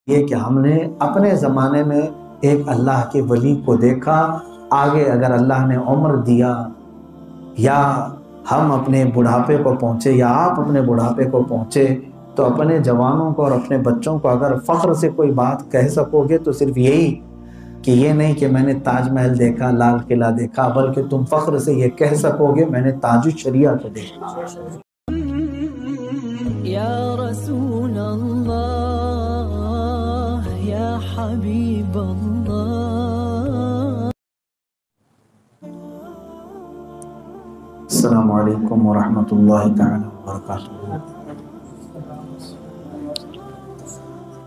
یہ کہ ہم نے اپنے زمانے میں ایک اللہ کے ولی کو دیکھا، آگے اگر اللہ نے عمر دیا یا ہم اپنے بڑھاپے کو پہنچے یا آپ اپنے بڑھاپے کو پہنچے تو اپنے جوانوں کو اور اپنے بچوں کو اگر فخر سے کوئی بات کہہ سکو گے تو صرف یہی کہ یہ نہیں کہ میں نے تاج محل دیکھا، لال قلعہ دیکھا، بلکہ تم فخر سے یہ کہہ سکو گے میں نے تاج الشریعہ کو دیکھا۔ یا رسول اللہ یا حبیب اللہ۔ السلام علیکم ورحمۃ اللہ تعالی وبرکاتہ۔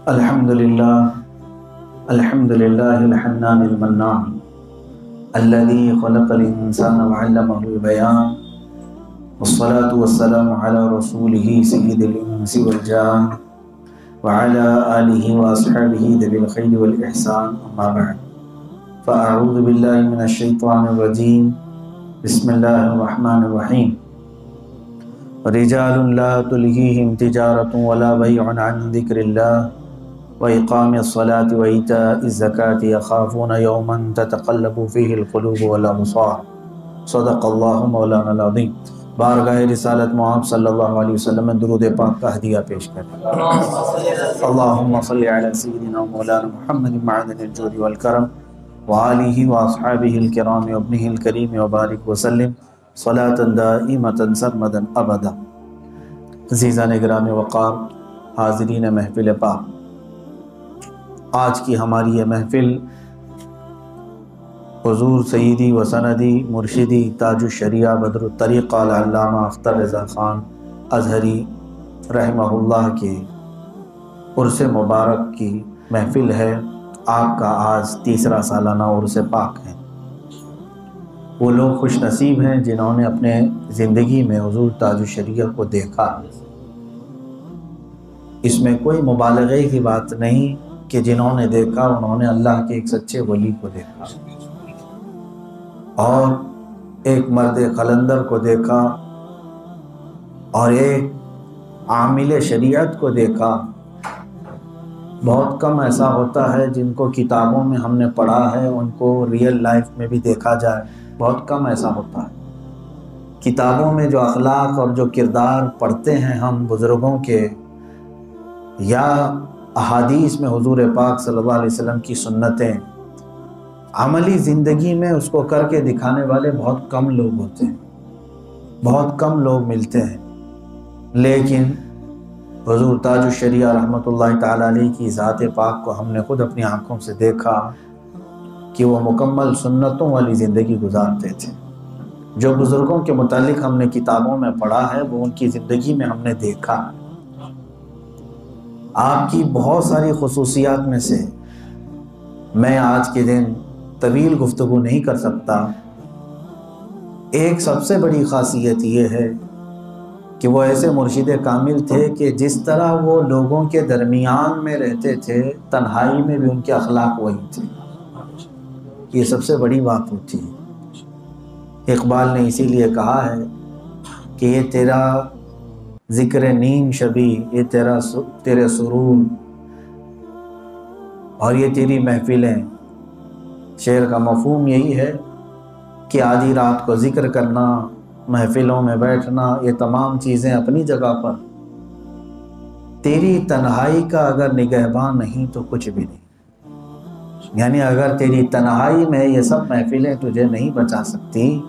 الحمدللہ الحنان المنان الذي خلق الانسان وعلمه البيان والصلاة والسلام على رسوله سيد الانس والجان وعلى آله واصحابه ذوي الخير والإحسان، اما بعد فاعوذ باللہ من الشیطان الرجیم، بسم اللہ الرحمن الرحیم۔ رجال لا تلہیہم تجارۃ ولا بیع عن ذکر اللہ وإقام الصلاة وإيتاء الزكاة يخافون يوما تتقلب فيه القلوب والأبصار، صدق اللہ مولانا العظیم۔ بارگاہ رسالت محمد صلی اللہ علیہ وسلم میں درود پاک کا ہدیہ پیش کریں۔ اللہم صلی علی سیدنا مولانا محمد معدن الجود والکرم وآلہ واصحابہ الکرام وابنہ الکریم وبارک وسلم صلاة دائمة سرمدا ابدا۔ عزیزان گرامی وقار، حاضرین محفل پاک، آج کی ہماری یہ محفل حضور سیدی و سندی مرشدی تاج الشریعہ بدر الطریقہ العلامہ اختر رضا خان ازہری رحمہ اللہ کے عرس مبارک کی محفل ہے۔ آپ کا آج تیسرا سالانہ عرس پاک ہے۔ وہ لوگ خوش نصیب ہیں جنہوں نے اپنے زندگی میں حضور تاج الشریعہ کو دیکھا۔ اس میں کوئی مبالغے کی بات نہیں کہ جنہوں نے دیکھا انہوں نے اللہ کے ایک سچے ولی کو دیکھا اور ایک مرد قلندر کو دیکھا اور ایک عامل شریعت کو دیکھا۔ بہت کم ایسا ہوتا ہے جن کو کتابوں میں ہم نے پڑھا ہے ان کو ریئل لائف میں بھی دیکھا جائے، بہت کم ایسا ہوتا ہے۔ کتابوں میں جو اخلاق اور جو کردار پڑھتے ہیں ہم بزرگوں کے یا احادیث میں حضور پاک صلی اللہ علیہ وسلم کی سنتیں، عملی زندگی میں اس کو کر کے دکھانے والے بہت کم لوگ ہوتے ہیں، بہت کم لوگ ملتے ہیں۔ لیکن حضور تاج الشریعہ رحمۃ اللہ تعالی علیہ کی ذات پاک کو ہم نے خود اپنی آنکھوں سے دیکھا کہ وہ مکمل سنتوں والی زندگی گزارتے تھے۔ جو بزرگوں کے متعلق ہم نے کتابوں میں پڑھا ہے وہ ان کی زندگی میں ہم نے دیکھا۔ آپ کی بہت ساری خصوصیات میں سے میں آج کے دن طویل گفتگو نہیں کر سکتا۔ ایک سب سے بڑی خاصیت یہ ہے کہ وہ ایسے مرشد کامل تھے کہ جس طرح وہ لوگوں کے درمیان میں رہتے تھے تنہائی میں بھی ان کے اخلاق وہی تھے۔ یہ سب سے بڑی بات ہوتی ہے۔ اقبال نے اسی لیے کہا ہے کہ یہ تیرا ذکر نیم شبی، یہ تیرے سرور اور یہ تیری محفلیں۔ شعر کا مفہوم یہی ہے کہ آدھی رات کو ذکر کرنا، محفلوں میں بیٹھنا، یہ تمام چیزیں اپنی جگہ پر، تیری تنہائی کا اگر نگہباں نہیں تو کچھ بھی نہیں۔ یعنی اگر تیری تنہائی میں یہ سب محفلیں تجھے نہیں بچا سکتی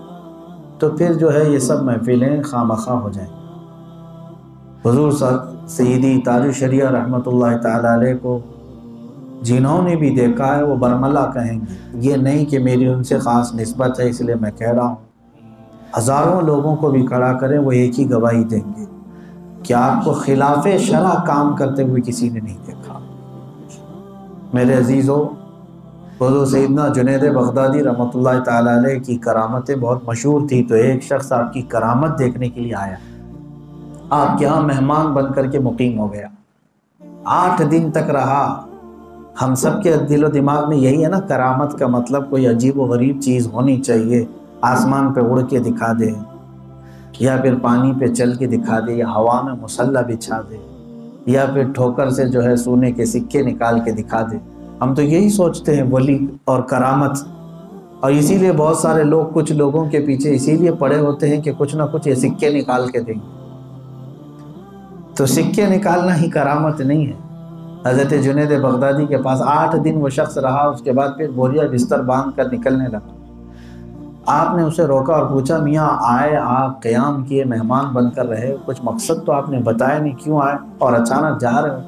تو پھر جو ہے یہ سب محفلیں خامخواہ ہو جائیں۔ حضور سیدی تاج الشریعہ رحمۃ اللہ تعالی علیہ کو جنہوں نے بھی دیکھا ہے وہ برملا کہیں گے۔ یہ نہیں کہ میری ان سے خاص نسبت ہے اس لیے میں کہہ رہا ہوں۔ ہزاروں لوگوں کو بھی کھڑا کریں وہ ایک ہی گواہی دیں گے کہ آپ کو خلاف شرع کام کرتے ہوئے کسی نے نہیں دیکھا۔ میرے عزیزو، حضور سیدنا جنید بغدادی رحمۃ اللہ تعالی علیہ کی کرامتیں بہت مشہور تھی، تو ایک شخص آپ کی کرامت دیکھنے کے لیے آیا، آپ کے ہاں مہمان بن کر کے مقیم ہو گیا، 8 دن تک رہا۔ ہم سب کے دل و دماغ میں یہی ہے نا، کرامت کا مطلب کوئی عجیب و غریب چیز ہونی چاہیے، آسمان پہ اڑ کے دکھا دے یا پھر پانی پہ چل کے دکھا دے یا ہوا میں مسلح بچھا دے۔ یا پھر ٹھوکر سے جو ہے سونے کے سکے نکال کے دکھا دے. ہم تو یہی سوچتے ہیں ولی اور کرامت، اور اسی لیے بہت سارے لوگ کچھ لوگوں کے پیچھے اسی لیے پڑے ہوتے ہیں کہ کچھ نہ کچھ یہ سکے نکال کے دیں گے. تو سکے نکالنا ہی کرامت نہیں ہے. حضرت جنید بغدادی کے پاس 8 دن وہ شخص رہا، اس کے بعد پھر بوریا بستر باندھ کر نکلنے لگا. آپ نے اسے روکا اور پوچھا میاں آئے آپ قیام کیے مہمان بن کر رہے، کچھ مقصد تو آپ نے بتایا نہیں، کیوں آئے اور اچانک جا رہے ہو؟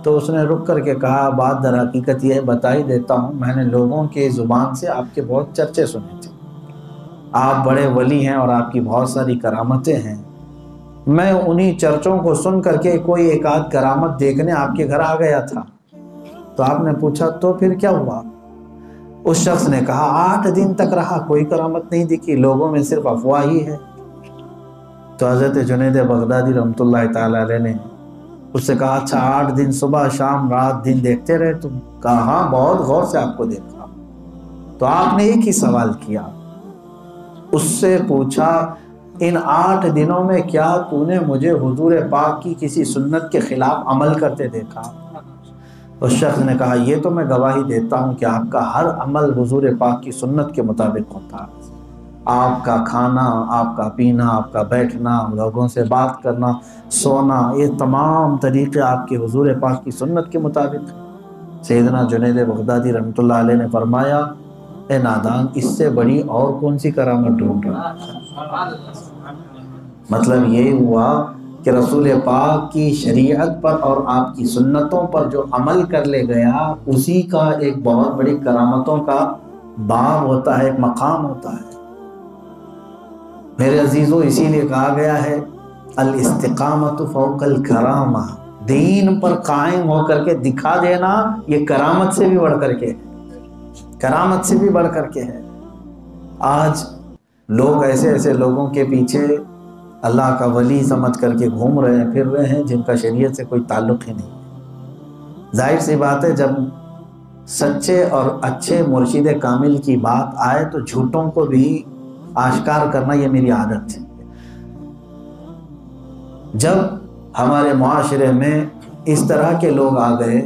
تو اس نے رک کر کے کہا بات در حقیقت یہ بتا ہی دیتا ہوں، میں نے لوگوں کے زبان سے آپ کے بہت چرچے سنے تھے، آپ بڑے ولی ہیں اور آپ کی بہت ساری کرامتیں ہیں. میں انہی چرچوں کو سن کر کے کوئی ایک آدھ کرامت دیکھنے آپ کے گھر آ گیا تھا. تو آپ نے پوچھا تو پھر کیا ہوا؟ اس شخص نے کہا 8 دن تک رہا، کوئی کرامت نہیں دکھی، لوگوں میں صرف افواہ ہی ہے. تو حضرت جنید بغدادی رحمۃ اللہ تعالی علیہ نے اس سے کہا اچھا 8 دن صبح شام رات دن دیکھتے رہے تم؟ کہا ہاں بہت غور سے آپ کو دیکھا. تو آپ نے ایک ہی سوال کیا، اس سے پوچھا ان 8 دنوں میں کیا تو نے مجھے حضور پاک کی کسی سنت کے خلاف عمل کرتے دیکھا؟ اس شخص نے کہا یہ تو میں گواہی دیتا ہوں کہ آپ کا ہر عمل حضور پاک کی سنت کے مطابق ہوتا ہے. آپ کا کھانا، آپ کا پینا، آپ کا بیٹھنا، لوگوں سے بات کرنا، سونا، یہ تمام طریقے آپ کے حضور پاک کی سنت کے مطابق. سیدنا جنید بغدادی رحمۃ اللہ علیہ نے فرمایا اے نادان، اس سے بڑی اور کون سی کرامت ڈھونڈ رہا؟ مطلب یہ ہوا کہ رسول پاک کی شریعت پر اور آپ کی سنتوں پر جو عمل کر لے گیا، اسی کا ایک بہت بڑی کرامتوں کا باب ہوتا ہے، ایک مقام ہوتا ہے. میرے عزیزوں، اسی لیے کہا گیا ہے الاستقامت فوق الکرامہ، دین پر قائم ہو کر کے دکھا دینا یہ کرامت سے بھی بڑھ کر کے ہے، کرامت سے بھی بڑھ کر کے ہے. آج لوگ ایسے ایسے لوگوں کے پیچھے اللہ کا ولی سمجھ کر کے گھوم رہے ہیں، پھر رہے ہیں، جن کا شریعت سے کوئی تعلق ہی نہیں. ظاہر سی بات ہے جب سچے اور اچھے مرشد کامل کی بات آئے تو جھوٹوں کو بھی آشکار کرنا یہ میری عادت ہے. جب ہمارے معاشرے میں اس طرح کے لوگ آ گئے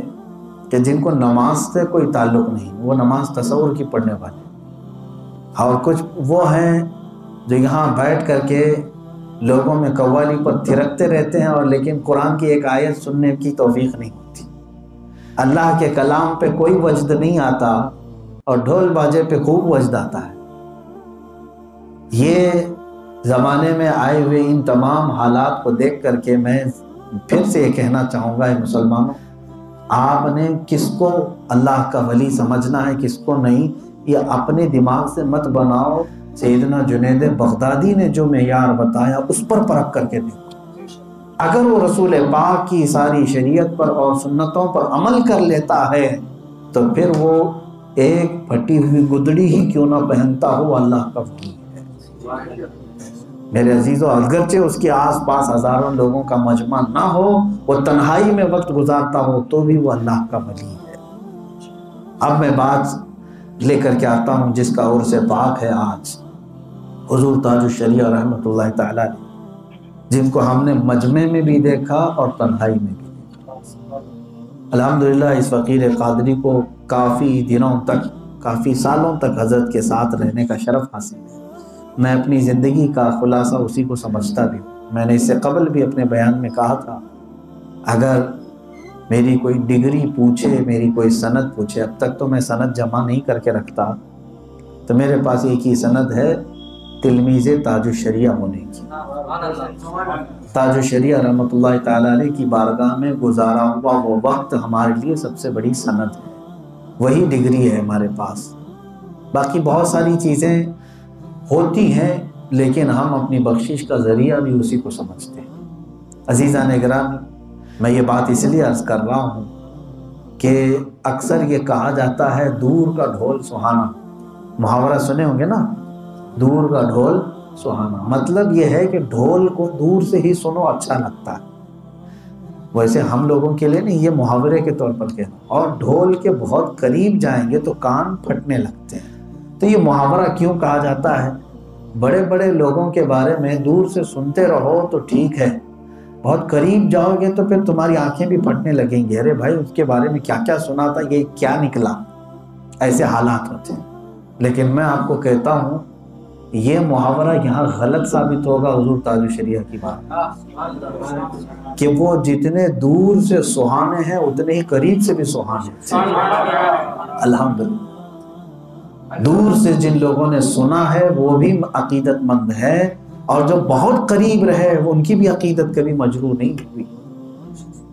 کہ جن کو نماز سے کوئی تعلق نہیں، وہ نماز تصور کی پڑھنے والے، اور کچھ وہ ہیں جو یہاں بیٹھ کر کے لوگوں میں قوالی پر تھرکتے رہتے ہیں اور لیکن قرآن کی ایک آیت سننے کی توفیق نہیں ہوتی، اللہ کے کلام پہ کوئی وجد نہیں آتا اور ڈھول باجے پہ خوب وجد آتا ہے. یہ زمانے میں آئے ہوئے ان تمام حالات کو دیکھ کر کے میں پھر سے یہ کہنا چاہوں گا اے مسلمانوں، آپ نے کس کو اللہ کا ولی سمجھنا ہے کس کو نہیں، یہ اپنے دماغ سے مت بناؤ. سیدنا جنید بغدادی نے جو معیار بتایا اس پر پرکھ کر کے دیکھو. اگر وہ رسول پاک کی ساری شریعت پر اور سنتوں پر عمل کر لیتا ہے تو پھر وہ ایک پھٹی ہوئی گدڑی ہی کیوں نہ پہنتا ہو اللہ کا ولی ہے. میرے عزیزو، اگرچہ اس کے آس پاس ہزاروں لوگوں کا مجمع نہ ہو، وہ تنہائی میں وقت گزارتا ہو، تو بھی وہ اللہ کا ولی ہے. اب میں بات لے کر کے آتا ہوں جس کا عرس پاک ہے آج، حضور تاج الشریعہ رحمۃ اللہ تعالیٰ نے، جن کو ہم نے مجمع میں بھی دیکھا اور تنہائی میں بھی دیکھا. الحمدللہ اس فقیر قادری کو کافی دنوں تک، کافی سالوں تک حضرت کے ساتھ رہنے کا شرف حاصل ہے. میں اپنی زندگی کا خلاصہ اسی کو سمجھتا بھی ہوں. میں نے اس سے قبل بھی اپنے بیان میں کہا تھا، اگر میری کوئی ڈگری پوچھے، میری کوئی سند پوچھے، اب تک تو میں سند جمع نہیں کر کے رکھتا، تو میرے پاس ایک ہی سند ہے تلمیذ تاج الشریعہ ہونے کی. تاج الشریعہ رحمۃ اللہ تعالیٰ علیہ کی بارگاہ میں گزارا ہوا وہ وقت ہمارے لیے سب سے بڑی سند ہے، وہی ڈگری ہے ہمارے پاس. باقی بہت ساری چیزیں ہوتی ہیں لیکن ہم اپنی بخشش کا ذریعہ بھی اسی کو سمجھتے ہیں. عزیزان گرامی، میں یہ بات اس لیے عرض کر رہا ہوں کہ اکثر یہ کہا جاتا ہے دور کا ڈھول سہانا، محاورہ سنے ہوں گے نا، دور کا ڈھول سہانا. مطلب یہ ہے کہ ڈھول کو دور سے ہی سنو اچھا لگتا ہے. ویسے ہم لوگوں کے لیے نہیں، یہ محاورے کے طور پر کہنا، اور ڈھول کے بہت قریب جائیں گے تو کان پھٹنے لگتے ہیں. تو یہ محاورہ کیوں کہا جاتا ہے؟ بڑے بڑے لوگوں کے بارے میں دور سے سنتے رہو تو ٹھیک ہے، بہت قریب جاؤ گے تو پھر تمہاری آنکھیں بھی پھٹنے لگیں گی، ارے بھائی اس کے بارے میں کیا کیا سنا تھا، یہ کیا نکلا، ایسے حالات ہوتے ہیں۔ لیکن میں آپ کو کہتا ہوں یہ محاورہ یہاں غلط ثابت ہوگا حضور تاج الشریعہ کی بات، کہ وہ جتنے دور سے سہانے ہیں اتنے ہی قریب سے بھی سہانے ہیں۔ الحمدللہ، دور سے جن لوگوں نے سنا ہے وہ بھی عقیدت مند ہے، اور جو بہت قریب رہے ان کی بھی عقیدت کبھی مجروح نہیں ہوئی۔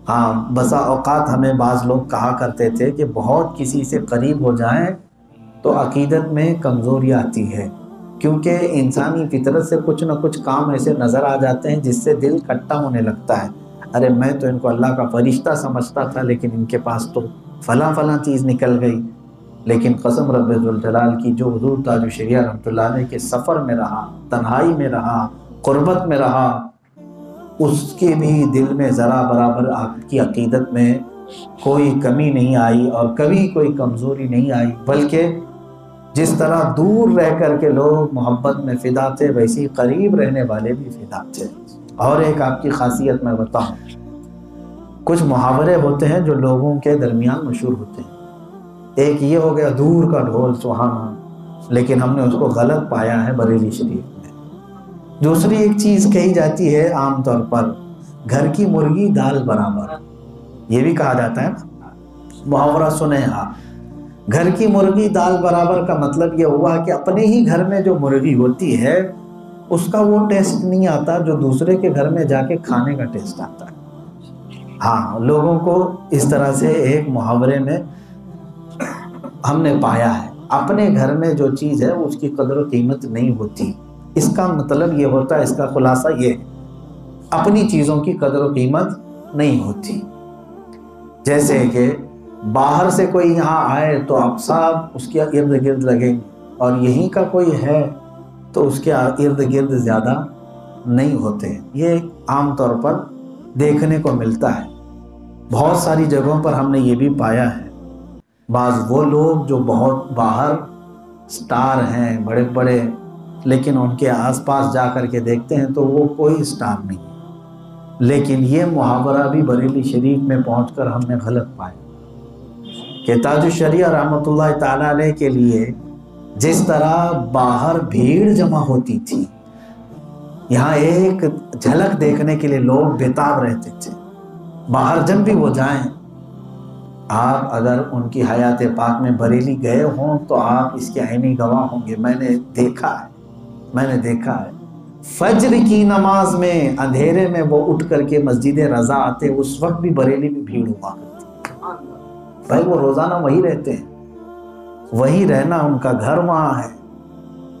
ہاں، بسا اوقات ہمیں بعض لوگ کہا کرتے تھے کہ بہت کسی سے قریب ہو جائیں تو عقیدت میں کمزوری آتی ہے، کیونکہ انسانی فطرت سے کچھ نہ کچھ کام ایسے نظر آ جاتے ہیں جس سے دل کھٹا ہونے لگتا ہے، ارے میں تو ان کو اللہ کا فرشتہ سمجھتا تھا لیکن ان کے پاس تو فلاں فلاں چیز نکل گئی۔ لیکن قسم رب ذوالجلال کی، جو حضور تاج الشریعہ رحمۃ اللہ علیہ کے سفر میں رہا، تنہائی میں رہا، قربت میں رہا، اس کے بھی دل میں ذرا برابر آپ کی عقیدت میں کوئی کمی نہیں آئی اور کبھی کوئی کمزوری نہیں آئی، بلکہ جس طرح دور رہ کر کے لوگ محبت میں فدا تھے ویسے ہی قریب رہنے والے بھی فدا تھے۔ اور ایک آپ کی خاصیت میں بتاؤں، کچھ محاورے ہوتے ہیں جو لوگوں کے درمیان مشہور ہوتے ہیں۔ ایک یہ ہو گیا دور کا ڈھول سہانا، لیکن ہم نے اس کو غلط پایا ہے بریلی شریف میں۔ دوسری ایک چیز کہی جاتی ہے عام طور پر، گھر کی مرغی دال برابر، یہ بھی کہا جاتا ہے، محاورہ سنیں آپ، گھر کی مرغی دال برابر کا مطلب یہ ہوا کہ اپنے ہی گھر میں جو مرغی ہوتی ہے اس کا وہ ٹیسٹ نہیں آتا جو دوسرے کے گھر میں جا کے کھانے کا ٹیسٹ آتا ہے۔ ہاں، لوگوں کو اس طرح سے ایک محاورے میں ہم نے پایا ہے، اپنے گھر میں جو چیز ہے اس کی قدر و قیمت نہیں ہوتی۔ اس کا مطلب یہ ہوتا ہے، اس کا خلاصہ یہ ہے، اپنی چیزوں کی قدر و قیمت نہیں ہوتی۔ جیسے کہ باہر سے کوئی یہاں آئے تو آپ سب اس کے ارد گرد لگیں گے، اور یہیں کا کوئی ہے تو اس کے ارد گرد زیادہ نہیں ہوتے۔ یہ عام طور پر دیکھنے کو ملتا ہے، بہت ساری جگہوں پر ہم نے یہ بھی پایا ہے۔ بعض وہ لوگ جو بہت باہر سٹار ہیں بڑے بڑے، لیکن ان کے آس پاس جا کر کے دیکھتے ہیں تو وہ کوئی سٹار نہیں، لیکن یہ محاورہ بھی بریلی شریف میں پہنچ کر ہم نے غلط پایا کہ تاج الشریعہ رحمۃ اللہ تعالیٰ علیہ کے لیے جس طرح باہر بھیڑ جمع ہوتی تھی، یہاں ایک جھلک دیکھنے کے لیے لوگ بےتاب رہتے تھے، باہر جب بھی وہ جائیں، آپ اگر ان کی حیات پاک میں بریلی گئے ہوں تو آپ اس کے عینی گواہ ہوں گے۔ میں نے دیکھا ہے فجر کی نماز میں اندھیرے میں وہ اٹھ کر کے مسجد رضا آتے، اس وقت بھی بریلی میں بھیڑ ہوا کرتی۔ بھائی وہ روزانہ وہی رہتے ہیں، وہی رہنا ان کا گھر وہاں ہے،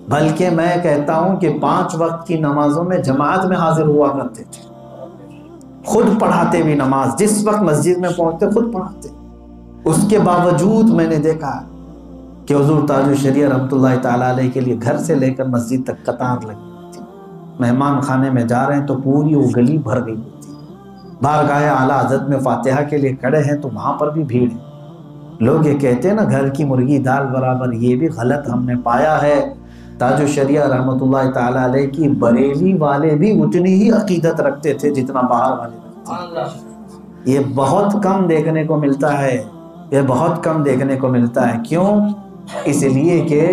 بلکہ میں کہتا ہوں کہ 5 وقت کی نمازوں میں جماعت میں حاضر ہوا کرتے تھے، خود پڑھاتے بھی نماز، جس وقت مسجد میں پہنچتے خود پڑھاتے۔ اس کے باوجود میں نے دیکھا کہ حضور تاج الشریعہ رحمۃ اللہ تعالیٰ علیہ کے لیے گھر سے لے کر مسجد تک قطار لگی ہوتی، مہمان خانے میں جا رہے ہیں تو پوری وہ گلی بھر گئی ہوتی، بارگاہ اعلیٰ حضرت میں فاتحہ کے لیے کھڑے ہیں تو وہاں پر بھی بھیڑ ہے۔ لوگ یہ کہتے ہیں نا گھر کی مرغی دال برابر، یہ بھی غلط ہم نے پایا ہے۔ تاج الشریعہ رحمۃ اللہ تعالیٰ علیہ کی بریلی والے بھی اتنی ہی عقیدت رکھتے تھے جتنا باہر والے رکھتے ہیں۔ یہ بہت کم دیکھنے کو ملتا ہے، یہ بہت کم دیکھنے کو ملتا ہے۔ کیوں؟ اس لیے کہ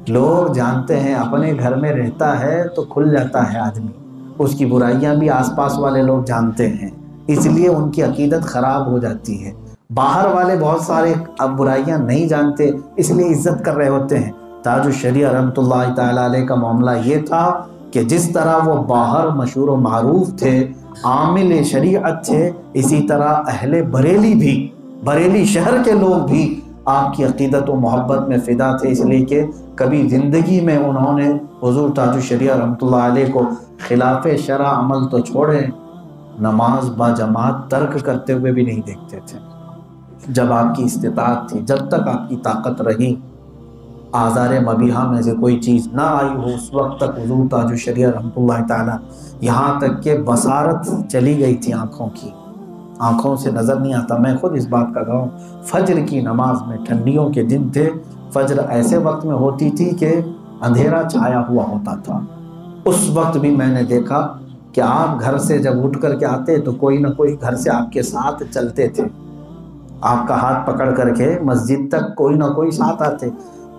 لوگ جانتے ہیں اپنے گھر میں رہتا ہے تو کھل جاتا ہے آدمی، اس کی برائیاں بھی آس پاس والے لوگ جانتے ہیں، اس لیے ان کی عقیدت خراب ہو جاتی ہے۔ باہر والے بہت سارے اب برائیاں نہیں جانتے، اس لیے عزت کر رہے ہوتے ہیں۔ تاج الشریعہ رحمۃ اللہ تعالیٰ علیہ کا معاملہ یہ تھا کہ جس طرح وہ باہر مشہور و معروف تھے، عامل شریعت تھے، اسی طرح اہل بریلی بھی، بریلی شہر کے لوگ بھی آپ کی عقیدت و محبت میں فدا تھے، اس لیے کہ کبھی زندگی میں انہوں نے حضور تاج الشریعہ رحمۃ اللہ علیہ کو خلاف شرع عمل تو چھوڑے، نماز با جماعت ترک کرتے ہوئے بھی نہیں دیکھتے تھے۔ جب آپ کی استطاعت تھی، جب تک آپ کی طاقت رہی، آزار مبیحہ میں سے کوئی چیز نہ آئی ہو، اس وقت تک حضور تاج الشریعہ رحمۃ اللہ تعالیٰ، یہاں تک کہ بصارت چلی گئی تھی آنکھوں کی، آنکھوں سے نظر نہیں آتا۔ میں خود اس بات کا گواہ ہوں، فجر کی نماز میں، ٹھنڈیوں کے دن تھے، فجر ایسے وقت میں ہوتی تھی کہ اندھیرا چھایا ہوا ہوتا تھا، اس وقت بھی میں نے دیکھا کہ آپ گھر سے جب اٹھ کر کے آتے تو کوئی نہ کوئی گھر سے آپ کے ساتھ چلتے تھے، آپ کا ہاتھ پکڑ کر کے مسجد تک کوئی نہ کوئی ساتھ آتے۔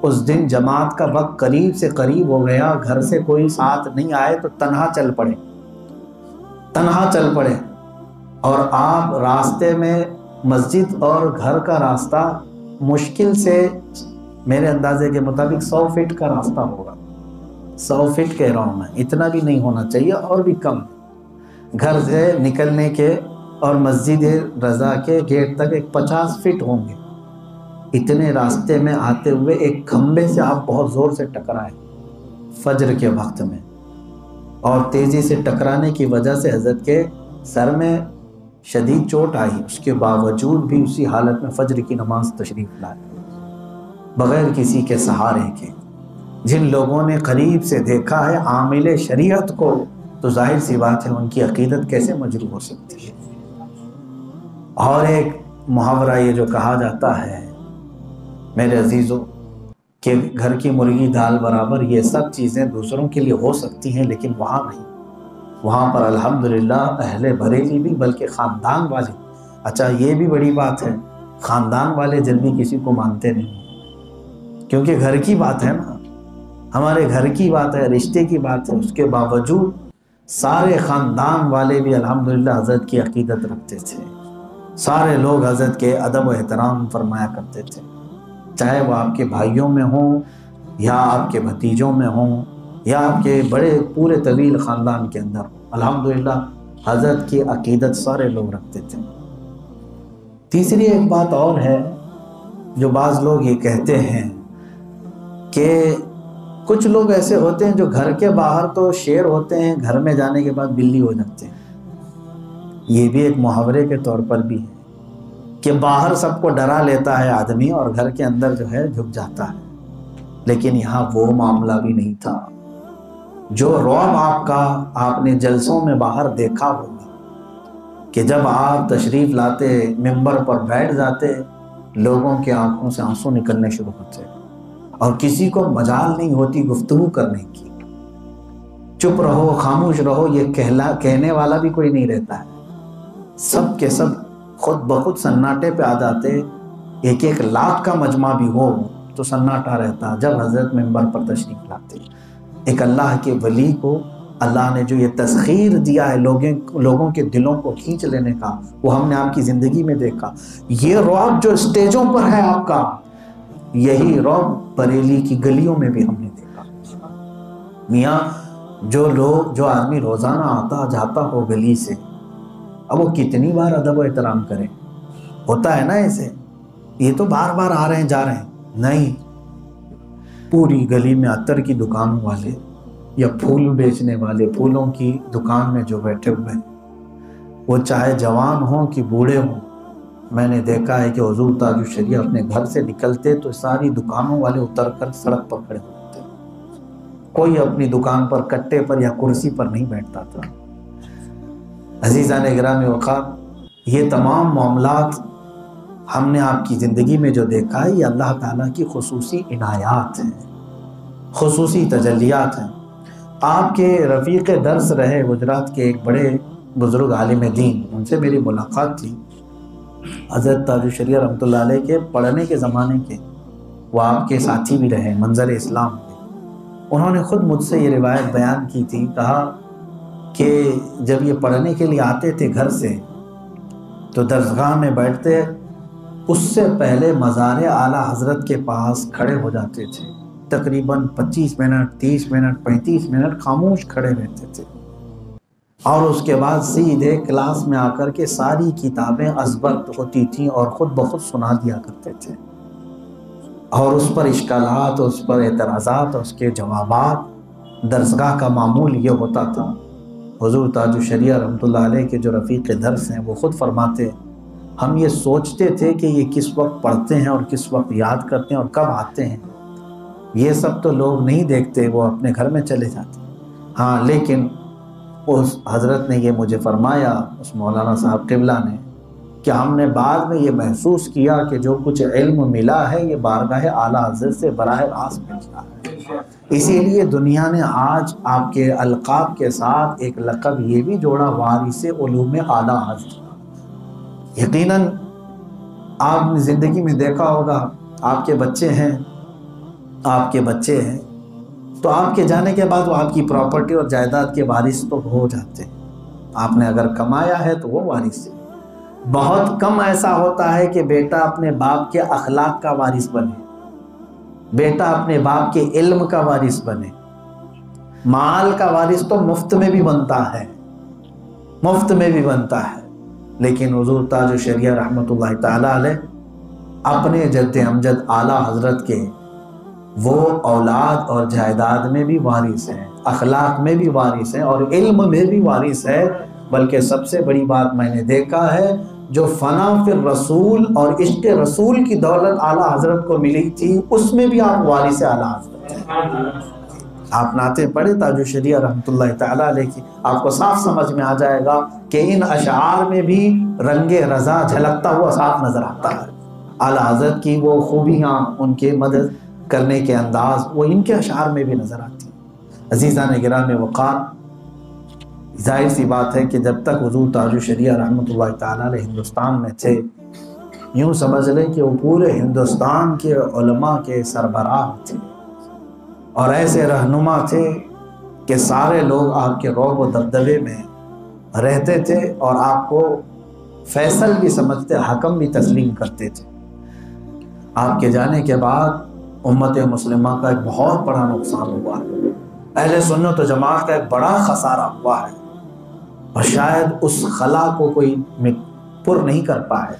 اس دن جماعت کا وقت قریب سے قریب ہو گیا، گھر سے کوئی ساتھ نہیں آئے تو تنہا چل پڑے، اور آپ راستے میں مسجد اور گھر کا راستہ مشکل سے میرے اندازے کے مطابق 100 فٹ کا راستہ ہوگا، 100 فٹ کہہ رہا ہوں میں، اتنا بھی نہیں ہونا چاہیے اور بھی کم۔ گھر سے نکلنے کے اور مسجد رضا کے گیٹ تک ایک 50 فٹ ہوں گے۔ اتنے راستے میں آتے ہوئے ایک کھمبے سے آپ بہت زور سے ٹکرائے فجر کے وقت میں، اور تیزی سے ٹکرانے کی وجہ سے حضرت کے سر میں شدید چوٹ آئی، اس کے باوجود بھی اسی حالت میں فجر کی نماز تشریف لائے بغیر کسی کے سہارے کے۔ جن لوگوں نے قریب سے دیکھا ہے عامل شریعت کو، تو ظاہر سی بات ہے ان کی عقیدت کیسے مجروح ہو سکتی ہے۔ اور ایک محاورہ یہ جو کہا جاتا ہے میرے عزیزوں کہ گھر کی مرغی دال برابر، یہ سب چیزیں دوسروں کے لیے ہو سکتی ہیں لیکن وہاں نہیں، وہاں پر الحمدللہ اہل بریلی بھی بلکہ خاندان والے، اچھا یہ بھی بڑی بات ہے، خاندان والے جلدی کسی کو مانتے نہیں، کیونکہ گھر کی بات ہے نا، ہمارے گھر کی بات ہے، رشتے کی بات ہے، اس کے باوجود سارے خاندان والے بھی الحمدللہ حضرت کی عقیدت رکھتے تھے، سارے لوگ حضرت کے ادب و احترام فرمایا کرتے تھے، چاہے وہ آپ کے بھائیوں میں ہوں یا آپ کے بھتیجوں میں ہوں یا آپ کے بڑے پورے طویل خاندان کے اندر ہوں، الحمدللہ حضرت کی عقیدت سارے لوگ رکھتے تھے۔ تیسری ایک بات اور ہے جو بعض لوگ یہ کہتے ہیں کہ کچھ لوگ ایسے ہوتے ہیں جو گھر کے باہر تو شیر ہوتے ہیں، گھر میں جانے کے بعد بلی ہو جاتے ہیں۔ یہ بھی ایک محاورے کے طور پر بھی ہے کہ باہر سب کو ڈرا لیتا ہے آدمی اور گھر کے اندر جو ہے جھک جاتا ہے، لیکن یہاں وہ معاملہ بھی نہیں تھا۔ جو رعب آپ نے جلسوں میں باہر دیکھا ہوگا کہ جب آپ تشریف لاتے ممبر پر بیٹھ جاتے، لوگوں کے آنکھوں سے آنسو نکلنے شروع ہوتے اور کسی کو مجال نہیں ہوتی گفتگو کرنے کی، چپ رہو خاموش رہو یہ کہنے والا بھی کوئی نہیں رہتا ہے، سب کے سب خود بخود سناٹے پہ آ جاتے، ایک لاکھ کا مجمع بھی ہو تو سناٹا رہتا جب حضرت ممبر پر تشریف لاتے۔ ایک اللہ کے ولی کو اللہ نے جو یہ تسخیر دیا ہے لوگوں کے دلوں کو کھینچ لینے کا، وہ ہم نے آپ کی زندگی میں دیکھا۔ یہ رعب جو اسٹیجوں پر ہے آپ کا، یہی رعب بریلی کی گلیوں میں بھی ہم نے دیکھا۔ میاں جو آدمی روزانہ آتا جاتا ہو گلی سے، اب وہ کتنی بار ادب و احترام کرے، ہوتا ہے نا ایسے، یہ تو بار بار آ رہے ہیں جا رہے ہیں، نہیں، پوری گلی میں عطر کی دکانوں والے یا پھول بیچنے والے، پھولوں کی دکان میں جو بیٹھے ہوئے ہیں، وہ چاہے جوان ہوں کہ بوڑھے ہوں، میں نے دیکھا ہے کہ حضور تاج الشریعہ اپنے گھر سے نکلتے تو ساری دکانوں والے اتر کر سڑک پر کھڑے ہوتے، کوئی اپنی دکان پر کٹے پر یا کرسی پر نہیں بیٹھتا تھا۔ عزیزان گرامی اوقات، یہ تمام معاملات ہم نے آپ کی زندگی میں جو دیکھا ہے یہ اللہ تعالیٰ کی خصوصی عنایات ہیں، خصوصی تجلیات ہیں۔ آپ کے رفیق درس رہے گجرات کے ایک بڑے بزرگ عالم دین، ان سے میری ملاقات تھی، حضرت تاج الشریعہ رحمۃ اللہ علیہ کے پڑھنے کے زمانے کے، وہ آپ کے ساتھی بھی رہے منظر اسلام کے۔ انہوں نے خود مجھ سے یہ روایت بیان کی تھی، کہا کہ جب یہ پڑھنے کے لیے آتے تھے گھر سے تو درسگاہ میں بیٹھتے، اس سے پہلے مزار اعلیٰ حضرت کے پاس کھڑے ہو جاتے تھے، تقریباً 25 منٹ 30 منٹ 35 منٹ خاموش کھڑے رہتے تھے، اور اس کے بعد سیدھے کلاس میں آ کر کے ساری کتابیں ازبر ہوتی تھیں اور خود بخود سنا دیا کرتے تھے، اور اس پر اشکالات، اس پر اعتراضات، اس کے جوابات، درسگاہ کا معمول یہ ہوتا تھا۔ حضور تاج الشریعہ رحمۃ اللہ علیہ کے جو رفیق درس ہیں وہ خود فرماتے، ہم یہ سوچتے تھے کہ یہ کس وقت پڑھتے ہیں اور کس وقت یاد کرتے ہیں اور کب آتے ہیں، یہ سب تو لوگ نہیں دیکھتے، وہ اپنے گھر میں چلے جاتے، ہاں لیکن اس حضرت نے یہ مجھے فرمایا، اس مولانا صاحب قبلہ نے، کہ ہم نے بعد میں یہ محسوس کیا کہ جو کچھ علم ملا ہے یہ بارگاہ اعلیٰ حضرت سے براہ راست مل رہا ہے۔ اسی لیے دنیا نے آج آپ کے القاب کے ساتھ ایک لقب یہ بھی جوڑا، وارث علوم اعلیٰ حضرت۔ یقیناً آپ نے زندگی میں دیکھا ہوگا، آپ کے بچے ہیں تو آپ کے جانے کے بعد وہ آپ کی پراپرٹی اور جائیداد کے وارث تو ہو جاتے ہیں۔ آپ نے اگر کمایا ہے تو وہ وارث ہے۔ بہت کم ایسا ہوتا ہے کہ بیٹا اپنے باپ کے اخلاق کا وارث بنے، بیٹا اپنے باپ کے علم کا وارث بنے۔ مال کا وارث تو مفت میں بھی بنتا ہے، لیکن حضور تاج الشریعہ رحمۃ اللہ تعالی علیہ اپنے جد امجد اعلیٰ حضرت کے وہ اولاد اور جائیداد میں بھی وارث ہیں، اخلاق میں بھی وارث ہیں اور علم میں بھی وارث ہے۔ بلکہ سب سے بڑی بات میں نے دیکھا ہے، جو فنا فی الرسول اور عشق رسول کی دولت اعلیٰ حضرت کو ملی تھی، اس میں بھی آپ وارث اعلیٰ حضرت ہیں۔ آپ نعتیں پڑھیں تاج الشریعہ رحمۃ اللہ تعالیٰ علیہ کی، آپ کو صاف سمجھ میں آ جائے گا کہ ان اشعار میں بھی رنگ رضا جھلکتا ہوا صاف نظر آتا ہے۔ اعلیٰ حضرت کی وہ خوبیاں، ان کے مدد کرنے کے انداز، وہ ان کے اشعار میں بھی نظر آتی ہیں۔ عزیزان گرام وقار، ظاہر سی بات ہے کہ جب تک حضور تاج الشریعہ رحمۃ اللہ تعالیٰ علیہ ہندوستان میں تھے، یوں سمجھ لیں کہ وہ پورے ہندوستان کے علماء کے سربراہ تھے اور ایسے رہنما تھے کہ سارے لوگ آپ کے رعب و دبدبے میں رہتے تھے اور آپ کو فیصل بھی سمجھتے، حکم بھی تسلیم کرتے تھے۔ آپ کے جانے کے بعد امت مسلمہ کا ایک بہت بڑا نقصان ہوا ہے، اہل سنت و جماعت کا ایک بڑا خسارہ ہوا ہے، اور شاید اس خلا کو کوئی پر نہیں کر پائے۔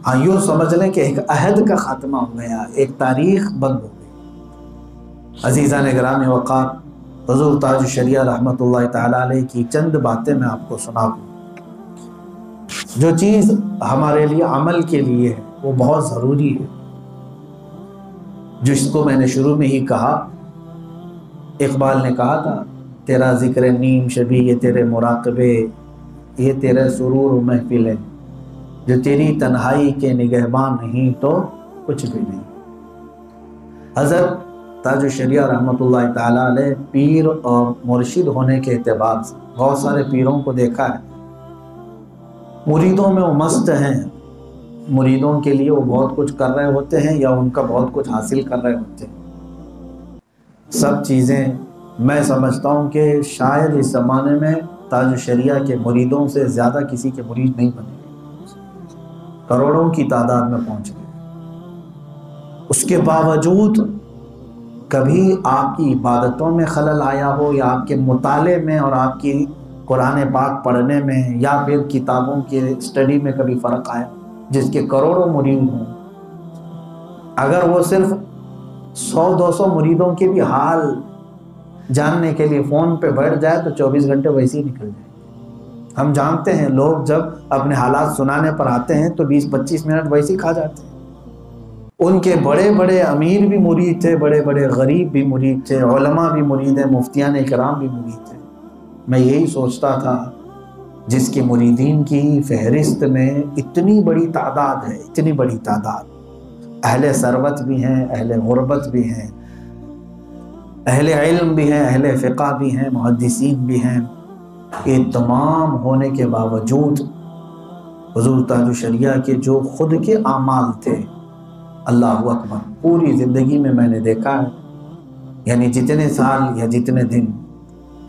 ہاں یوں سمجھ لیں کہ ایک عہد کا خاتمہ ہو گیا، ایک تاریخ بند ہو گئی۔ عزیزان گرامی وقار، حضور تاج الشریعہ رحمۃ اللہ تعالیٰ علیہ کی چند باتیں میں آپ کو سنا دوں۔ جو چیز ہمارے لیے عمل کے لیے ہے وہ بہت ضروری ہے، جس کو میں نے شروع میں ہی کہا، اقبال نے کہا تھا، تیرا ذکر نیم شبی، یہ تیرے مراقبے، یہ تیرے سرور و محفلیں، جو تیری تنہائی کے نگہبان نہیں تو کچھ بھی نہیں۔ حضرت تاج الشریعہ رحمۃ اللہ تعالیٰ علیہ پیر اور مرشد ہونے کے اعتبار سے بہت سارے پیروں کو دیکھا ہے، مریدوں میں وہ مست ہیں، مریدوں کے لیے وہ بہت کچھ کر رہے ہوتے ہیں یا ان کا بہت کچھ حاصل کر رہے ہوتے ہیں۔ سب چیزیں میں سمجھتا ہوں کہ شاید اس زمانے میں تاج الشریعہ کے مریدوں سے زیادہ کسی کے مرید نہیں بنے، کروڑوں کی تعداد میں پہنچ گئے۔ اس کے باوجود کبھی آپ کی عبادتوں میں خلل آیا ہو، یا آپ کے مطالعے میں اور آپ کی قرآن پاک پڑھنے میں یا پھر کتابوں کے اسٹڈی میں کبھی فرق آیا، جس کے کروڑوں مرید ہوں، اگر وہ صرف 100-200 مریدوں کے بھی حال جاننے کے لیے فون پہ بیٹھ جائے تو 24 گھنٹے ویسے ہی نکل جائیں۔ ہم جانتے ہیں لوگ جب اپنے حالات سنانے پر آتے ہیں تو 20-25 منٹ ویسے ہی کھا جاتے ہیں۔ ان کے بڑے بڑے امیر بھی مرید تھے، بڑے بڑے غریب بھی مرید تھے، علماء بھی مرید ہیں، مفتیان کرام بھی مرید تھے۔ میں یہی سوچتا تھا، جس کے مریدین کی فہرست میں اتنی بڑی تعداد ہے، اتنی بڑی تعداد، اہل ثروت بھی ہیں، اہل غربت بھی ہیں، اہل علم بھی ہیں، اہل فقہ بھی ہیں، محدثین بھی ہیں، یہ تمام ہونے کے باوجود حضور تاج الشریعہ کے جو خود کے اعمال تھے، اللہ اکبر، پوری زندگی میں نے دیکھا ہے، یعنی جتنے سال یا جتنے دن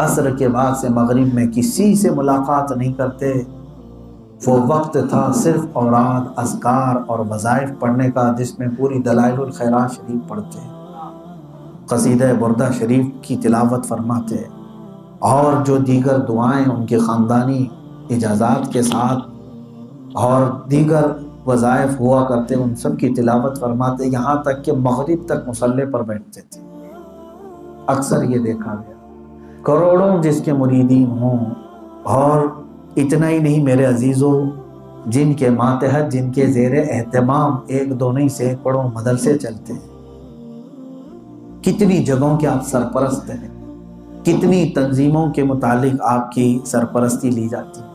عصر کے بعد سے مغرب میں کسی سے ملاقات نہیں کرتے، وہ وقت تھا صرف اوراد، اذکار اور وظائف پڑھنے کا، جس میں پوری دلائل الخیرات شریف پڑھتے، قصیدہ بردہ شریف کی تلاوت فرماتے، اور جو دیگر دعائیں ان کے خاندانی اجازات کے ساتھ اور دیگر وظائف ہوا کرتے ان سب کی تلاوت فرماتے، یہاں تک کہ مغرب تک مصلی پر بیٹھتے تھے۔ اکثر یہ دیکھا گیا، کروڑوں جس کے مریدین ہوں، اور اتنا ہی نہیں میرے عزیزوں، جن کے ماتحت، جن کے زیر اہتمام 1-2 نہیں سینکڑوں مدرسے چلتے ہیں، کتنی جگہوں کے آپ سرپرست ہیں، کتنی تنظیموں کے متعلق آپ کی سرپرستی لی جاتی ہے۔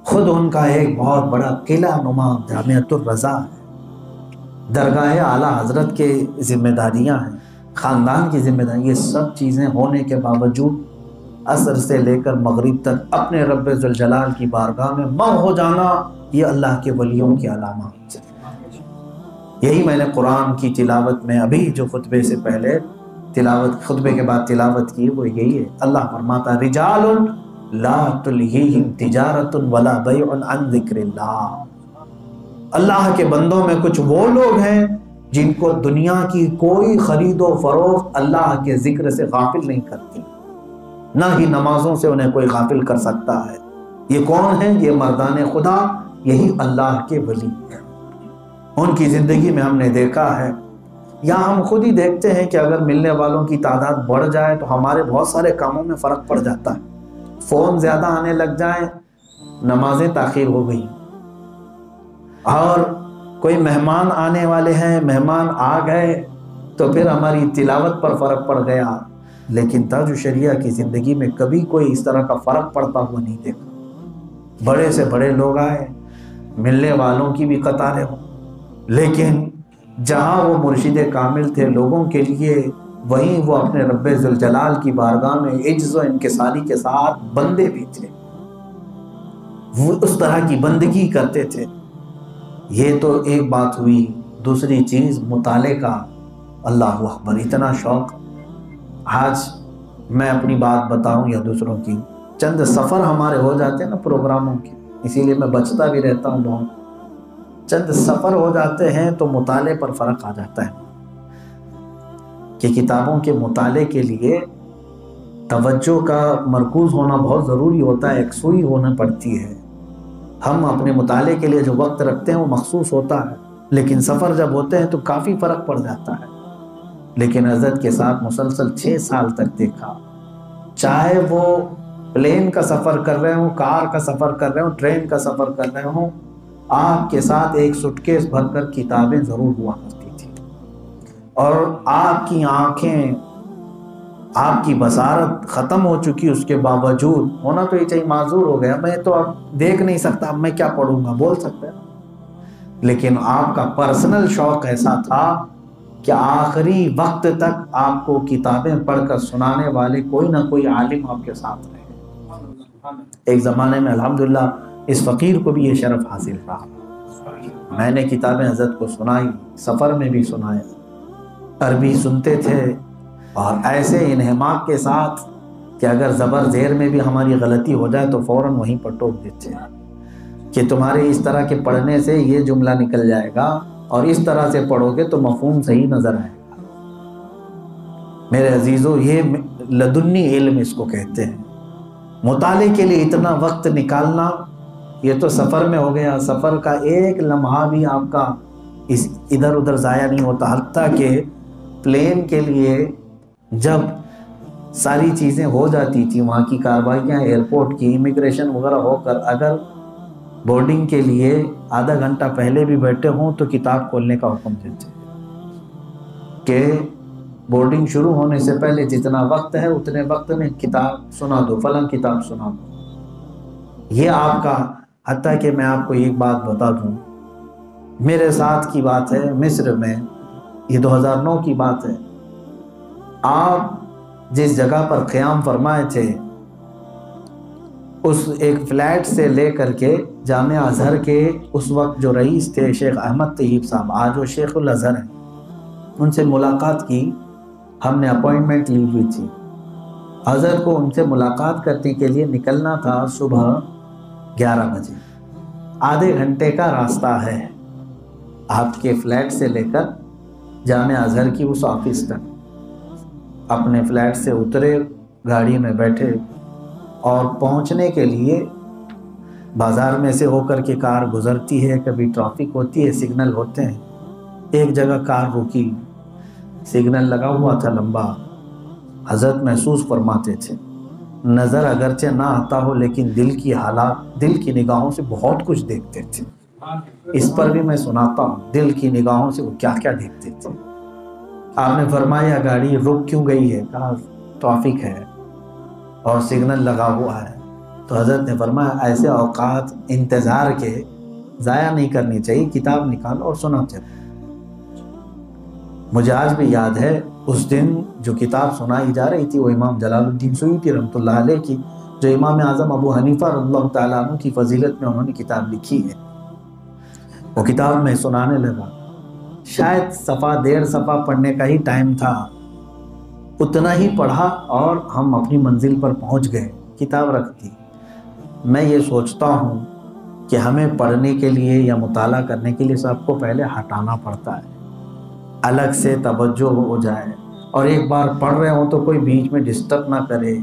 خود ان کا ایک بہت بڑا قلعہ نما جامعۃ الرضا ہے، درگاہ اعلیٰ حضرت کے ذمہ داریاں ہیں، خاندان کی ذمہ داری، یہ سب چیزیں ہونے کے باوجود عصر سے لے کر مغرب تک اپنے رب ذوالجلال کی بارگاہ میں مغ ہو جانا، یہ اللہ کے ولیوں کی علامات ہے۔ یہی میں نے قرآن کی تلاوت میں ابھی جو خطبے سے پہلے خطبے کے بعد تلاوت کی، وہ یہی ہے۔ اللہ فرماتا ہے رجال لا تلہیہم تجارت ولا بیع عن ذکر اللہ۔ اللہ کے بندوں میں کچھ وہ لوگ ہیں جن کو دنیا کی کوئی خرید و فروخت اللہ کے ذکر سے غافل نہیں کرتی، نہ ہی نمازوں سے انہیں کوئی غافل کر سکتا ہے۔ یہ کون ہیں؟ یہ مردان خدا، یہی اللہ کے ولی ہیں۔ ان کی زندگی میں ہم نے دیکھا ہے، یا ہم خود ہی دیکھتے ہیں کہ اگر ملنے والوں کی تعداد بڑھ جائے تو ہمارے بہت سارے کاموں میں فرق پڑ جاتا ہے۔ فون زیادہ آنے لگ جائیں، نمازیں تاخیر ہو گئی، اور کوئی مہمان آنے والے ہیں، مہمان آ گئے تو پھر ہماری تلاوت پر فرق پڑ گیا۔ لیکن تاج الشریعہ کی زندگی میں کبھی کوئی اس طرح کا فرق پڑتا ہوا نہیں دیکھا۔ بڑے سے بڑے لوگ آئے، ملنے والوں کی بھی قطاریں ہوں، لیکن جہاں وہ مرشد کامل تھے لوگوں کے لیے، وہیں وہ اپنے رب ذوالجلال کی بارگاہ میں عجز و انکساری کے ساتھ بندے بھی تھے، وہ اس طرح کی بندگی کرتے تھے۔ یہ تو ایک بات ہوئی۔ دوسری چیز مطالعے کا، اللہ اکبر، اتنا شوق۔ آج میں اپنی بات بتاؤں یا دوسروں کی، چند سفر ہمارے ہو جاتے ہیں نا پروگراموں کے، اسی لیے میں بچتا بھی رہتا ہوں بہت۔ چند سفر ہو جاتے ہیں تو مطالعے پر فرق آ جاتا ہے کہ کتابوں کے مطالعے کے لیے توجہ کا مرکوز ہونا بہت ضروری ہوتا ہے، یکسوئی ہونا پڑتی ہے۔ ہم اپنے مطالعے کے لیے جو وقت رکھتے ہیں وہ مخصوص ہوتا ہے، لیکن سفر جب ہوتے ہیں تو کافی فرق پڑ جاتا ہے۔ لیکن حضرت کے ساتھ مسلسل 6 سال تک دیکھا، چاہے وہ پلین کا سفر کر رہے ہوں، کار کا سفر کر رہے ہوں، ٹرین کا سفر کر رہے ہوں، آپ کے ساتھ ایک سوٹ کیس بھر کر کتابیں ضرور ہوا کرتی تھی، اور آپ کی آنکھیں، آپ کی بصارت ختم ہو چکی، اس کے باوجود ہونا تو یہ چاہیے معذور ہو گیا، میں تو اب دیکھ نہیں سکتا، اب میں کیا پڑھوں گا، بول سکتا ہے، لیکن آپ کا پرسنل شوق ایسا تھا کہ آخری وقت تک آپ کو کتابیں پڑھ کر سنانے والے کوئی نہ کوئی عالم آپ کے ساتھ رہے۔ ایک زمانے میں الحمدللہ اس فقیر کو بھی یہ شرف حاصل رہا، میں نے کتابیں حضرت کو سنائی، سفر میں بھی سنایا، عربی سنتے تھے، اور ایسے انہماک کے ساتھ کہ اگر زبر زیر میں بھی ہماری غلطی ہو جائے تو فوراً وہیں پر ٹوک دیتے ہیں کہ تمہارے اس طرح کے پڑھنے سے یہ جملہ نکل جائے گا، اور اس طرح سے پڑھو گے تو مفہوم صحیح نظر آئے گا۔ میرے عزیزو، یہ لدنی علم اس کو کہتے ہیں۔ مطالعے کے لیے اتنا وقت نکالنا، یہ تو سفر میں ہو گیا، سفر کا ایک لمحہ بھی آپ کا ادھر ادھر ضائع نہیں ہوتا، حتیٰ کہ پلین کے لیے جب ساری چیزیں ہو جاتی تھی، وہاں کی کارروائیاں، ایئرپورٹ کی امیگریشن وغیرہ ہو کر اگر بورڈنگ کے لیے آدھا گھنٹہ پہلے بھی بیٹھے ہوں تو کتاب کھولنے کا حکم دیتے کہ بورڈنگ شروع ہونے سے پہلے جتنا وقت ہے اتنے وقت میں کتاب سنا دو، فلاں کتاب سنا دو۔ یہ آپ کا، حتیٰ کہ میں آپ کو ایک بات بتا دوں، میرے ساتھ کی بات ہے، مصر میں، یہ 2009 کی بات ہے، آپ جس جگہ پر قیام فرمائے تھے اس ایک فلیٹ سے لے کر کے جامعہ ازہر کے اس وقت جو رئیس تھے شیخ احمد طیب صاحب، آج وہ شیخ الازہر ہیں، ان سے ملاقات کی، ہم نے اپوائنٹمنٹ لی ہوئی تھی، حضرت کو ان سے ملاقات کرنے کے لیے نکلنا تھا صبح 11 بجے، آدھے گھنٹے کا راستہ ہے آپ کے فلیٹ سے لے کر جامعہ ازہر کی اس آفس تک۔ اپنے فلیٹ سے اترے، گاڑی میں بیٹھے، اور پہنچنے کے لیے بازار میں سے ہو کر کے کار گزرتی ہے، کبھی ٹریفک ہوتی ہے، سگنل ہوتے ہیں، ایک جگہ کار رکی، سگنل لگا ہوا تھا لمبا، حضرت محسوس فرماتے تھے، نظر اگرچہ نہ آتا ہو لیکن دل کی حالات، دل کی نگاہوں سے بہت کچھ دیکھتے تھے۔ اس پر بھی میں سناتا ہوں، دل کی نگاہوں سے وہ کیا کیا دیکھتے تھے۔ آپ نے فرمایا گاڑی رک کیوں گئی ہے؟ کہا ٹریفک ہے اور سگنل لگا ہوا ہے۔ تو حضرت نے فرمایا ایسے اوقات انتظار کے ضائع نہیں کرنی چاہیے، کتاب نکالو اور سناتے رہو۔ مجھے آج بھی یاد ہے اس دن جو کتاب سنائی جا رہی تھی وہ امام جلال الدین سیوطی رحمۃ اللہ علیہ کی، جو امام اعظم ابو حنیفہ رضی اللہ تعالیٰ عنہ کی فضیلت میں انہوں نے کتاب لکھی ہے، وہ کتاب میں سنانے لگا۔ شاید صفحہ 1.5 صفحہ پڑھنے کا ہی ٹائم تھا، اتنا ہی پڑھا اور ہم اپنی منزل پر پہنچ گئے، کتاب رکھ دی۔ میں یہ سوچتا ہوں کہ ہمیں پڑھنے کے لیے یا مطالعہ کرنے کے لیے سب کو پہلے ہٹانا پڑتا ہے، الگ سے توجہ ہو جائے، اور ایک بار پڑھ رہے ہوں تو کوئی بیچ میں ڈسٹرب نہ کرے،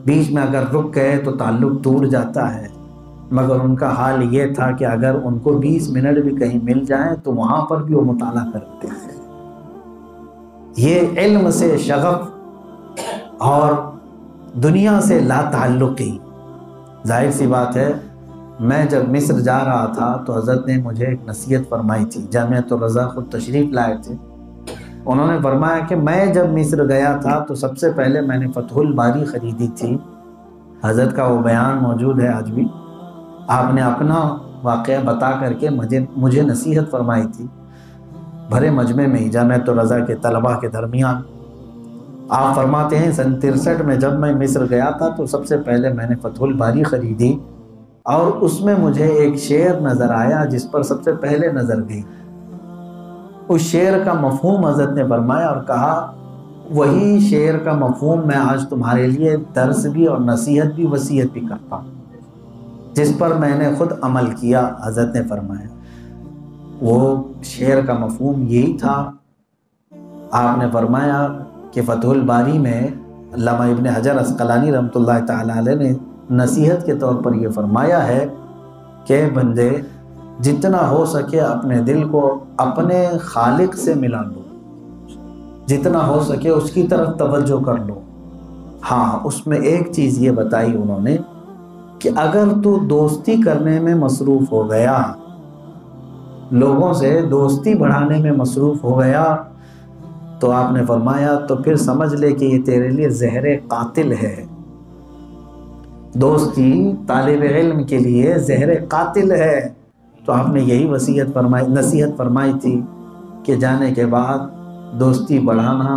بیچ میں اگر رک گئے تو تعلق ٹوٹ جاتا ہے۔ مگر ان کا حال یہ تھا کہ اگر ان کو 20 منٹ بھی کہیں مل جائیں تو وہاں پر بھی وہ مطالعہ کرتے ہیں۔ یہ علم سے شغف اور دنیا سے لا تعلقی، ظاہر سی بات ہے۔ میں جب مصر جا رہا تھا تو حضرت نے مجھے ایک نصیحت فرمائی تھی، جامعۃ الرضا خود تشریف لائے تھے۔ انہوں نے فرمایا کہ میں جب مصر گیا تھا تو سب سے پہلے میں نے فتح الباری خریدی تھی۔ حضرت کا وہ بیان موجود ہے آج بھی۔ آپ نے اپنا واقعہ بتا کر کے مجھے نصیحت فرمائی تھی، بھرے مجمع میں جامعۃ الرضا کے طلباء کے درمیان۔ آپ فرماتے ہیں سن 63 میں جب میں مصر گیا تھا تو سب سے پہلے میں نے فتح الباری خریدی، اور اس میں مجھے ایک شعر نظر آیا جس پر سب سے پہلے نظر گئی۔ اس شعر کا مفہوم حضرت نے فرمایا اور کہا، وہی شعر کا مفہوم میں آج تمہارے لیے درس بھی اور نصیحت بھی وصیت بھی کرتا ہوں، جس پر میں نے خود عمل کیا۔ حضرت نے فرمایا وہ شعر کا مفہوم یہی تھا۔ آپ نے فرمایا کہ فتح الباری میں علامہ ابن حجر عسقلانی رحمۃ اللہ تعالی علیہ نے نصیحت کے طور پر یہ فرمایا ہے کہ بندے جتنا ہو سکے اپنے دل کو اپنے خالق سے ملا لو، جتنا ہو سکے اس کی طرف توجہ کر لو۔ ہاں، اس میں ایک چیز یہ بتائی انہوں نے کہ اگر تو دوستی کرنے میں مصروف ہو گیا، لوگوں سے دوستی بڑھانے میں مصروف ہو گیا، تو آپ نے فرمایا تو پھر سمجھ لے کہ یہ تیرے لیے زہر قاتل ہے۔ دوستی طالب علم کے لیے زہر قاتل ہے۔ تو آپ نے یہی نصیحت فرمائی تھی کہ جانے کے بعد دوستی بڑھانا،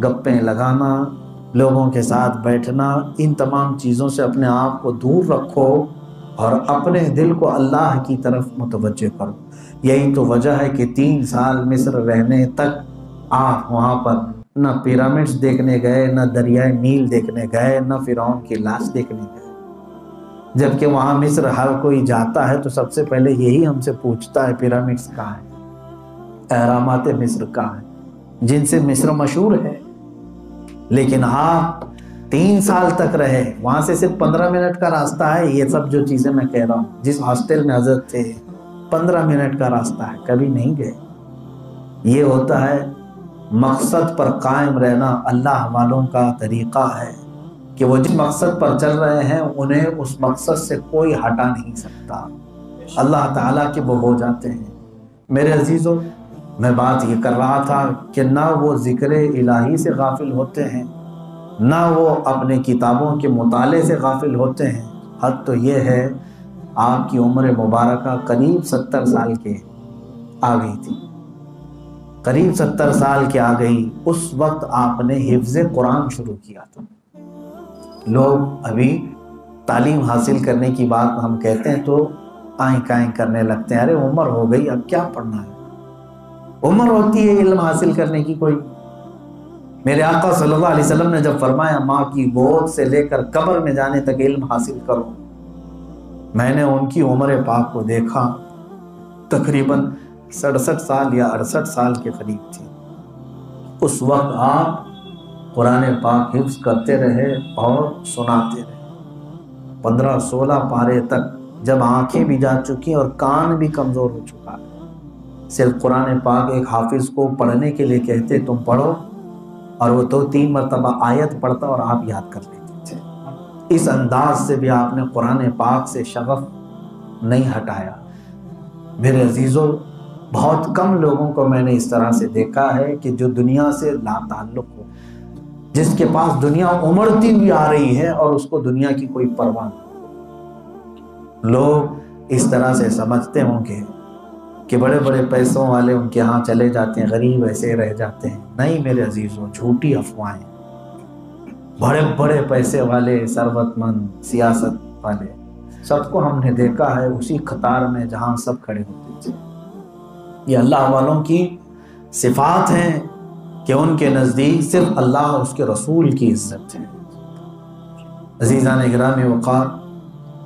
گپیں لگانا، لوگوں کے ساتھ بیٹھنا، ان تمام چیزوں سے اپنے آپ کو دور رکھو اور اپنے دل کو اللہ کی طرف متوجہ کرو۔ یہی تو وجہ ہے کہ 3 سال مصر رہنے تک آپ وہاں پر نہ پیرامڈز دیکھنے گئے، نہ دریائے نیل دیکھنے گئے، نہ فرعون کی لاش دیکھنے گئے، جبکہ وہاں مصر ہر کوئی جاتا ہے تو سب سے پہلے یہی ہم سے پوچھتا ہے پیرامڈز کہاں ہیں، اہرامات مصر کہاں ہیں، جن سے مصر مشہور ہے۔ لیکن آپ 3 سال تک رہے، وہاں سے صرف 15 منٹ کا راستہ ہے۔ یہ سب جو چیزیں میں کہہ رہا ہوں، جس ہاسٹل میں حضرت تھے 15 منٹ کا راستہ ہے، کبھی نہیں گئے۔ یہ ہوتا ہے مقصد پر قائم رہنا۔ اللہ والوں کا طریقہ ہے کہ وہ جس مقصد پر چل رہے ہیں انہیں اس مقصد سے کوئی ہٹا نہیں سکتا، اللہ تعالیٰ کے وہ ہو جاتے ہیں۔ میرے عزیزوں، میں بات یہ کر رہا تھا کہ نہ وہ ذکر الہی سے غافل ہوتے ہیں، نہ وہ اپنے کتابوں کے مطالعے سے غافل ہوتے ہیں۔ حد تو یہ ہے آپ کی عمر مبارکہ قریب 70 سال کے آ گئی تھی، قریب 70 سال کے آ گئی۔ اس وقت آپ نے حفظ قرآن شروع کیا تھا۔ لوگ ابھی تعلیم حاصل کرنے کی بات ہم کہتے ہیں تو آئیں کائیں کرنے لگتے ہیں، ارے عمر ہو گئی اب کیا پڑھنا ہے۔ عمر ہوتی ہے علم حاصل کرنے کی کوئی؟ میرے آقا صلی اللہ علیہ وسلم نے جب فرمایا ماں کی گود سے لے کر قبر میں جانے تک علم حاصل کرو، میں نے ان کی عمر پاک کو دیکھا، تقریباً 67 سال یا 68 سال کے قریب تھی۔ اس وقت آپ قرآن پاک حفظ کرتے رہے اور سناتے رہے 15-16 پارے تک، جب آنکھیں بھی جا چکی اور کان بھی کمزور ہو چکا ہے۔ صرف قرآن پاک ایک حافظ کو پڑھنے کے لیے کہتے تم پڑھو، اور وہ 2-3 مرتبہ آیت پڑھتا اور آپ یاد کر لیتے تھے۔ اس انداز سے بھی آپ نے قرآن پاک سے شغف نہیں ہٹایا۔ میرے عزیزوں، بہت کم لوگوں کو میں نے اس طرح سے دیکھا ہے کہ جو دنیا سے لا تعلق ہو، جس کے پاس دنیا امڑتی بھی آ رہی ہے اور اس کو دنیا کی کوئی پرواہ نہیں۔ لوگ اس طرح سے سمجھتے ہوں گے کہ بڑے بڑے پیسوں والے ان کے ہاں چلے جاتے ہیں، غریب ایسے رہ جاتے ہیں۔ نہیں میرے عزیزوں، جھوٹی افواہیں۔ بڑے بڑے پیسے والے، ثروت مند، سیاست والے، سب کو ہم نے دیکھا ہے اسی قطار میں جہاں سب کھڑے ہوتے تھے۔ یہ اللہ والوں کی صفات ہیں کہ ان کے نزدیک صرف اللہ اور اس کے رسول کی عزت ہے۔ عزیزان گرامی وقار،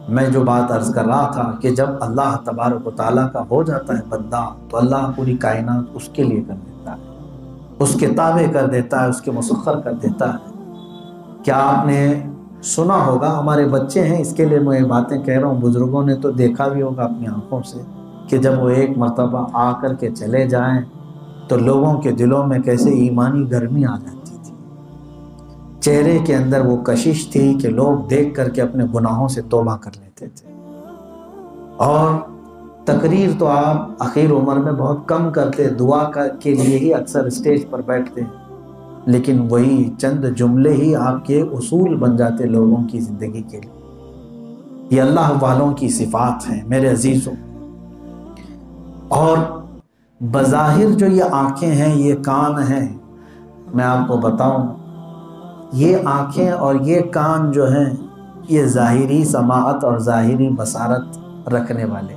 میں جو بات عرض کر رہا تھا کہ جب اللہ تبارک و تعالیٰ کا ہو جاتا ہے بندہ تو اللہ پوری کائنات اس کے لیے کر دیتا ہے، اس کے تابع کر دیتا ہے، اس کے مسخر کر دیتا ہے۔ کیا آپ نے سنا ہوگا، ہمارے بچے ہیں اس کے لیے میں یہ باتیں کہہ رہا ہوں، بزرگوں نے تو دیکھا بھی ہوگا اپنی آنکھوں سے کہ جب وہ ایک مرتبہ آ کر کے چلے جائیں تو لوگوں کے دلوں میں کیسے ایمانی گرمی آ جاتی تھی، چہرے کے اندر وہ کشش تھی کہ لوگ دیکھ کر کے اپنے گناہوں سے توبہ کر لیتے تھے۔ اور تقریر تو آپ اخیر عمر میں بہت کم کرتے، دعا کے لیے ہی اکثر اسٹیج پر بیٹھتے، لیکن وہی چند جملے ہی آپ کے اصول بن جاتے لوگوں کی زندگی کے لیے۔ یہ اللہ والوں کی صفات ہیں میرے عزیزوں۔ اور بظاہر جو یہ آنکھیں ہیں، یہ کان ہیں، میں آپ کو بتاؤں، یہ آنکھیں اور یہ کان جو ہیں یہ ظاہری سماعت اور ظاہری بصارت رکھنے والے،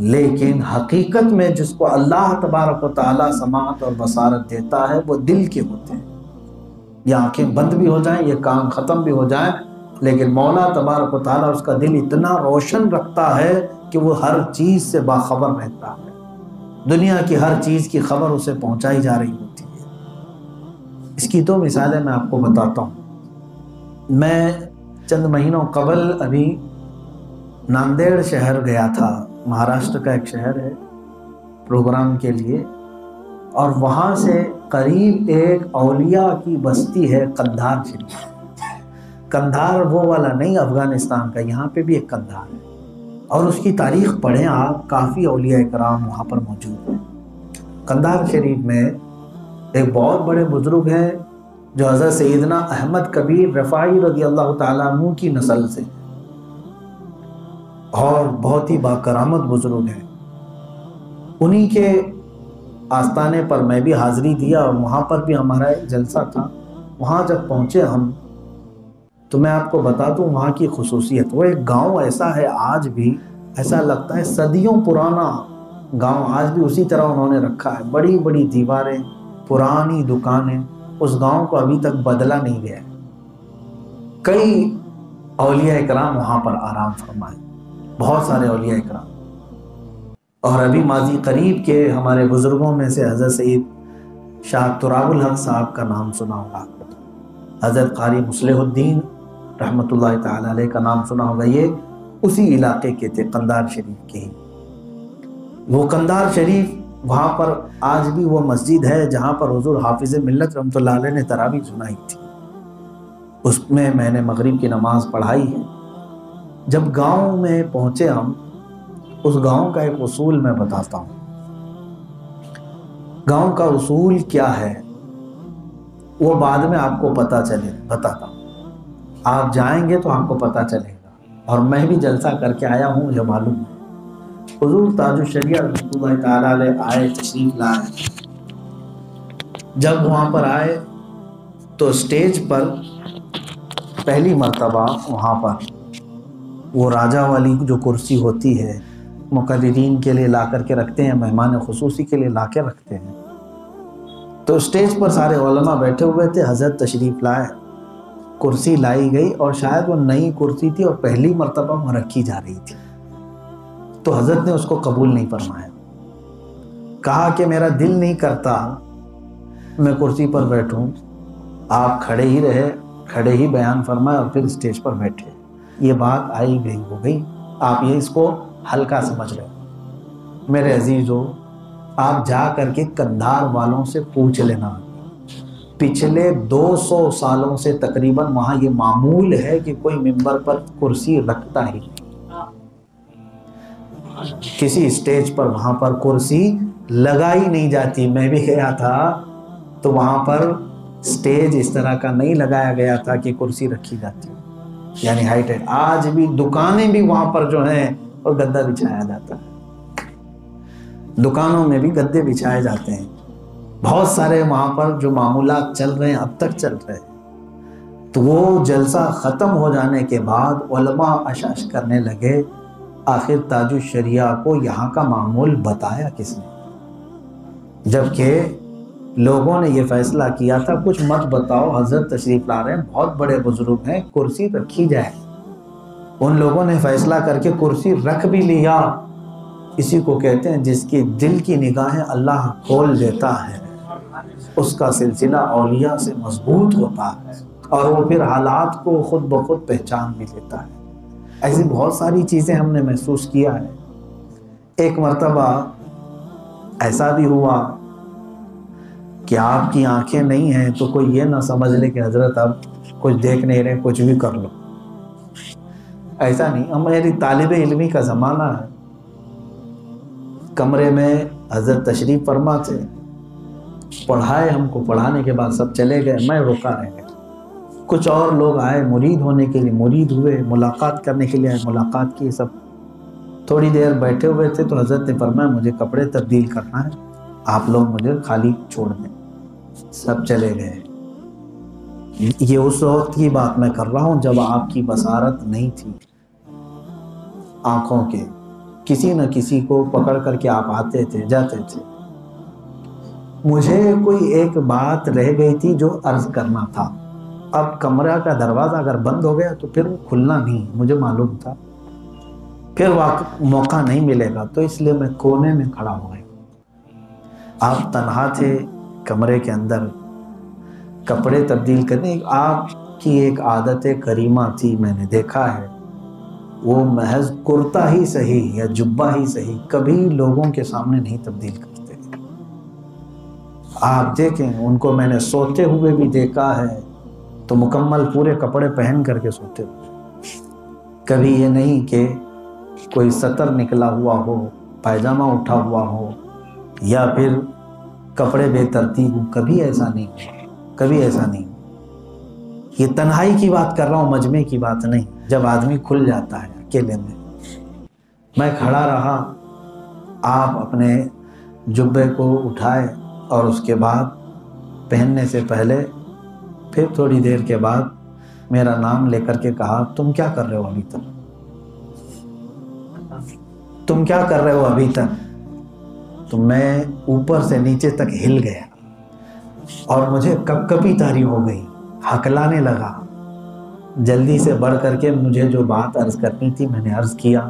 لیکن حقیقت میں جس کو اللہ تبارک و تعالیٰ سماعت اور بصارت دیتا ہے وہ دل کے ہوتے ہیں۔ یہ آنکھیں بند بھی ہو جائیں، یہ کان ختم بھی ہو جائیں، لیکن مولا تبارک و تعالیٰ اس کا دل اتنا روشن رکھتا ہے کہ وہ ہر چیز سے باخبر رہتا ہے، دنیا کی ہر چیز کی خبر اسے پہنچائی جا رہی ہوتی ہے۔ اس کی دو مثالیں میں آپ کو بتاتا ہوں۔ میں چند مہینوں قبل ابھی ناندیڑ شہر گیا تھا، مہاراشٹر کا ایک شہر ہے، پروگرام کے لیے، اور وہاں سے قریب ایک اولیاء کی بستی ہے قندھار شریف۔ قندھار وہ والا نہیں افغانستان کا، یہاں پہ بھی ایک قندھار ہے، اور اس کی تاریخ پڑھیں آپ، کافی اولیاء کرام وہاں پر موجود ہیں۔ قندھار شریف میں ایک بہت بڑے بزرگ ہیں جو حضرت سیدنا احمد کبیر رفاعی رضی اللہ تعالیٰ عنہ کی نسل سے، اور بہت ہی باکرامت بزرگ ہیں۔ انہی کے آستانے پر میں بھی حاضری دیا اور وہاں پر بھی ہمارا ایک جلسہ تھا۔ وہاں جب پہنچے ہم تو میں آپ کو بتا دوں وہاں کی خصوصیت، وہ ایک گاؤں ایسا ہے، آج بھی ایسا لگتا ہے صدیوں پرانا گاؤں، آج بھی اسی طرح انہوں نے رکھا ہے، بڑی بڑی دیواریں، پرانی دکانیں، اس گاؤں کو ابھی تک بدلا نہیں گیا۔ کئی اولیاء کرام وہاں پر آرام فرمائے، بہت سارے اولیاء کرام، اور ابھی ماضی قریب کے ہمارے بزرگوں میں سے حضرت سید شاہ تراب الحق صاحب کا نام سنا ہوگا، حضرت قاری مصلح الدین رحمۃ اللہ تعالی علیہ کا نام سنا ہوگا، یہ اسی علاقے کے تھے، قندھار شریف کے ہی۔ وہ قندھار شریف، وہاں پر آج بھی وہ مسجد ہے جہاں پر حضور حافظ ملت رحمۃ اللہ علیہ نے تراویح سنائی تھی، اس میں میں نے مغرب کی نماز پڑھائی ہے۔ جب گاؤں میں پہنچے ہم، اس گاؤں کا ایک اصول میں بتاتا ہوں۔ گاؤں کا اصول کیا ہے وہ بعد میں آپ کو پتہ چلے، بتاتا ہوں، آپ جائیں گے تو آپ کو پتہ چلے گا، اور میں بھی جلسہ کر کے آیا ہوں، مجھے معلوم ہے۔ حضور تاج الشریعہ رحمۃ اللہ تعالیٰ علیہ آئے، تشریف لائے۔ جب وہاں پر آئے تو اسٹیج پر پہلی مرتبہ وہاں پر وہ راجہ والی جو کرسی ہوتی ہے، مقررین کے لیے لا کر کے رکھتے ہیں، مہمان خصوصی کے لیے لا کے رکھتے ہیں، تو اسٹیج پر سارے علماء بیٹھے ہوئے تھے، حضرت تشریف لائے، کرسی لائی گئی، اور شاید وہ نئی کرسی تھی اور پہلی مرتبہ وہ رکھی جا رہی تھی، تو حضرت نے اس کو قبول نہیں فرمایا، کہا کہ میرا دل نہیں کرتا میں کرسی پر بیٹھوں، آپ کھڑے ہی رہے، کھڑے ہی بیان فرمائے اور پھر اسٹیج پر بیٹھے۔ یہ بات آئی گئی ہو گئی، آپ یہ اس کو ہلکا سمجھ رہے ہو۔ میرے عزیزو، آپ جا کر کے قندھار والوں سے پوچھ لینا، پچھلے 200 سالوں سے تقریباً وہاں یہ معمول ہے کہ کوئی ممبر پر کرسی رکھتا ہی نہیں، کسی اسٹیج پر وہاں پر کرسی لگائی نہیں جاتی۔ میں بھی گیا تھا تو وہاں پر اسٹیج اس طرح کا نہیں لگایا گیا تھا کہ کرسی رکھی جاتی، یعنی ہائٹ ہے۔ آج بھی دکانیں بھی وہاں پر جو ہیں وہ گدا بچھایا جاتا ہے۔ دکانوں میں بھی گدے بچھائے جاتے ہیں، بہت سارے وہاں پر جو معمولات چل رہے ہیں اب تک چل رہے ہیں۔ تو وہ جلسہ ختم ہو جانے کے بعد علماء اشش کرنے لگے آخر تاج الشریعہ کو یہاں کا معمول بتایا کس نے؟ جبکہ لوگوں نے یہ فیصلہ کیا تھا کچھ مت بتاؤ، حضرت تشریف لا رہے ہیں، بہت بڑے بزرگ ہیں، کرسی رکھی جائے۔ ان لوگوں نے فیصلہ کر کے کرسی رکھ بھی لیا۔ اسی کو کہتے ہیں جس کی دل کی نگاہیں اللہ کھول دیتا ہے اس کا سلسلہ اولیاء سے مضبوط ہوتا ہے، اور وہ پھر حالات کو خود بخود پہچان بھی لیتا ہے۔ ایسی بہت ساری چیزیں ہم نے محسوس کیا ہے۔ ایک مرتبہ ایسا بھی ہوا کہ آپ کی آنکھیں نہیں ہیں تو کوئی یہ نہ سمجھ لے کہ حضرت اب کچھ دیکھ نہیں رہے، کچھ بھی کر لو، ایسا نہیں۔ ہماری طالب علمی کا زمانہ ہے، کمرے میں حضرت تشریف فرما تھے، پڑھائے ہم کو، پڑھانے کے بعد سب چلے گئے، میں رکا رہ گیا۔ کچھ اور لوگ آئے مرید ہونے کے لیے، مرید ہوئے، ملاقات کرنے کے لیے آئے، ملاقات کی۔ سب تھوڑی دیر بیٹھے ہوئے تھے تو حضرت نے فرمایا مجھے کپڑے تبدیل کرنا ہے، آپ لوگ مجھے خالی چھوڑ دیں۔ سب چلے گئے۔ یہ اس وقت کی بات میں کر رہا ہوں جب آپ کی بصارت نہیں تھی، آنکھوں کے کسی نہ کسی کو پکڑ کر کے آپ آتے تھے جاتے تھے۔ مجھے کوئی ایک بات رہ گئی تھی جو عرض کرنا تھا۔ اب کمرہ کا دروازہ اگر بند ہو گیا تو پھر وہ کھلنا نہیں، مجھے معلوم تھا، پھر موقع نہیں ملے گا، تو اس لیے میں کونے میں کھڑا ہو گیا۔ آپ تنہا تھے کمرے کے اندر، کپڑے تبدیل کرنے آپ کی ایک عادت کریمہ تھی، میں نے دیکھا ہے، وہ محض کرتا ہی صحیح یا جبہ ہی صحیح کبھی لوگوں کے سامنے نہیں تبدیل کرتے۔ آپ دیکھیں ان کو میں نے سوتے ہوئے بھی دیکھا ہے تو مکمل پورے کپڑے پہن کر کے سوتے ہوئے، کبھی یہ نہیں کہ کوئی سطر نکلا ہوا ہو، پائجامہ اٹھا ہوا ہو یا پھر کپڑے بے ترتیب ہو، کبھی ایسا نہیں ہوا، کبھی ایسا نہیں۔ یہ تنہائی کی بات کر رہا ہوں، مجمع کی بات نہیں، جب آدمی کھل جاتا ہے اکیلے میں کھڑا رہا، آپ اپنے جبے کو اٹھائے اور اس کے بعد پہننے سے پہلے پھر تھوڑی دیر کے بعد میرا نام لے کر کے کہا تم کیا کر رہے ہو ابھی تک، تم کیا کر رہے ہو ابھی تک؟ تو میں اوپر سے نیچے تک ہل گیا اور مجھے کپ کپی طاری ہو گئی، ہکلانے لگا۔ جلدی سے بڑھ کر کے مجھے جو بات عرض کرنی تھی میں نے عرض کیا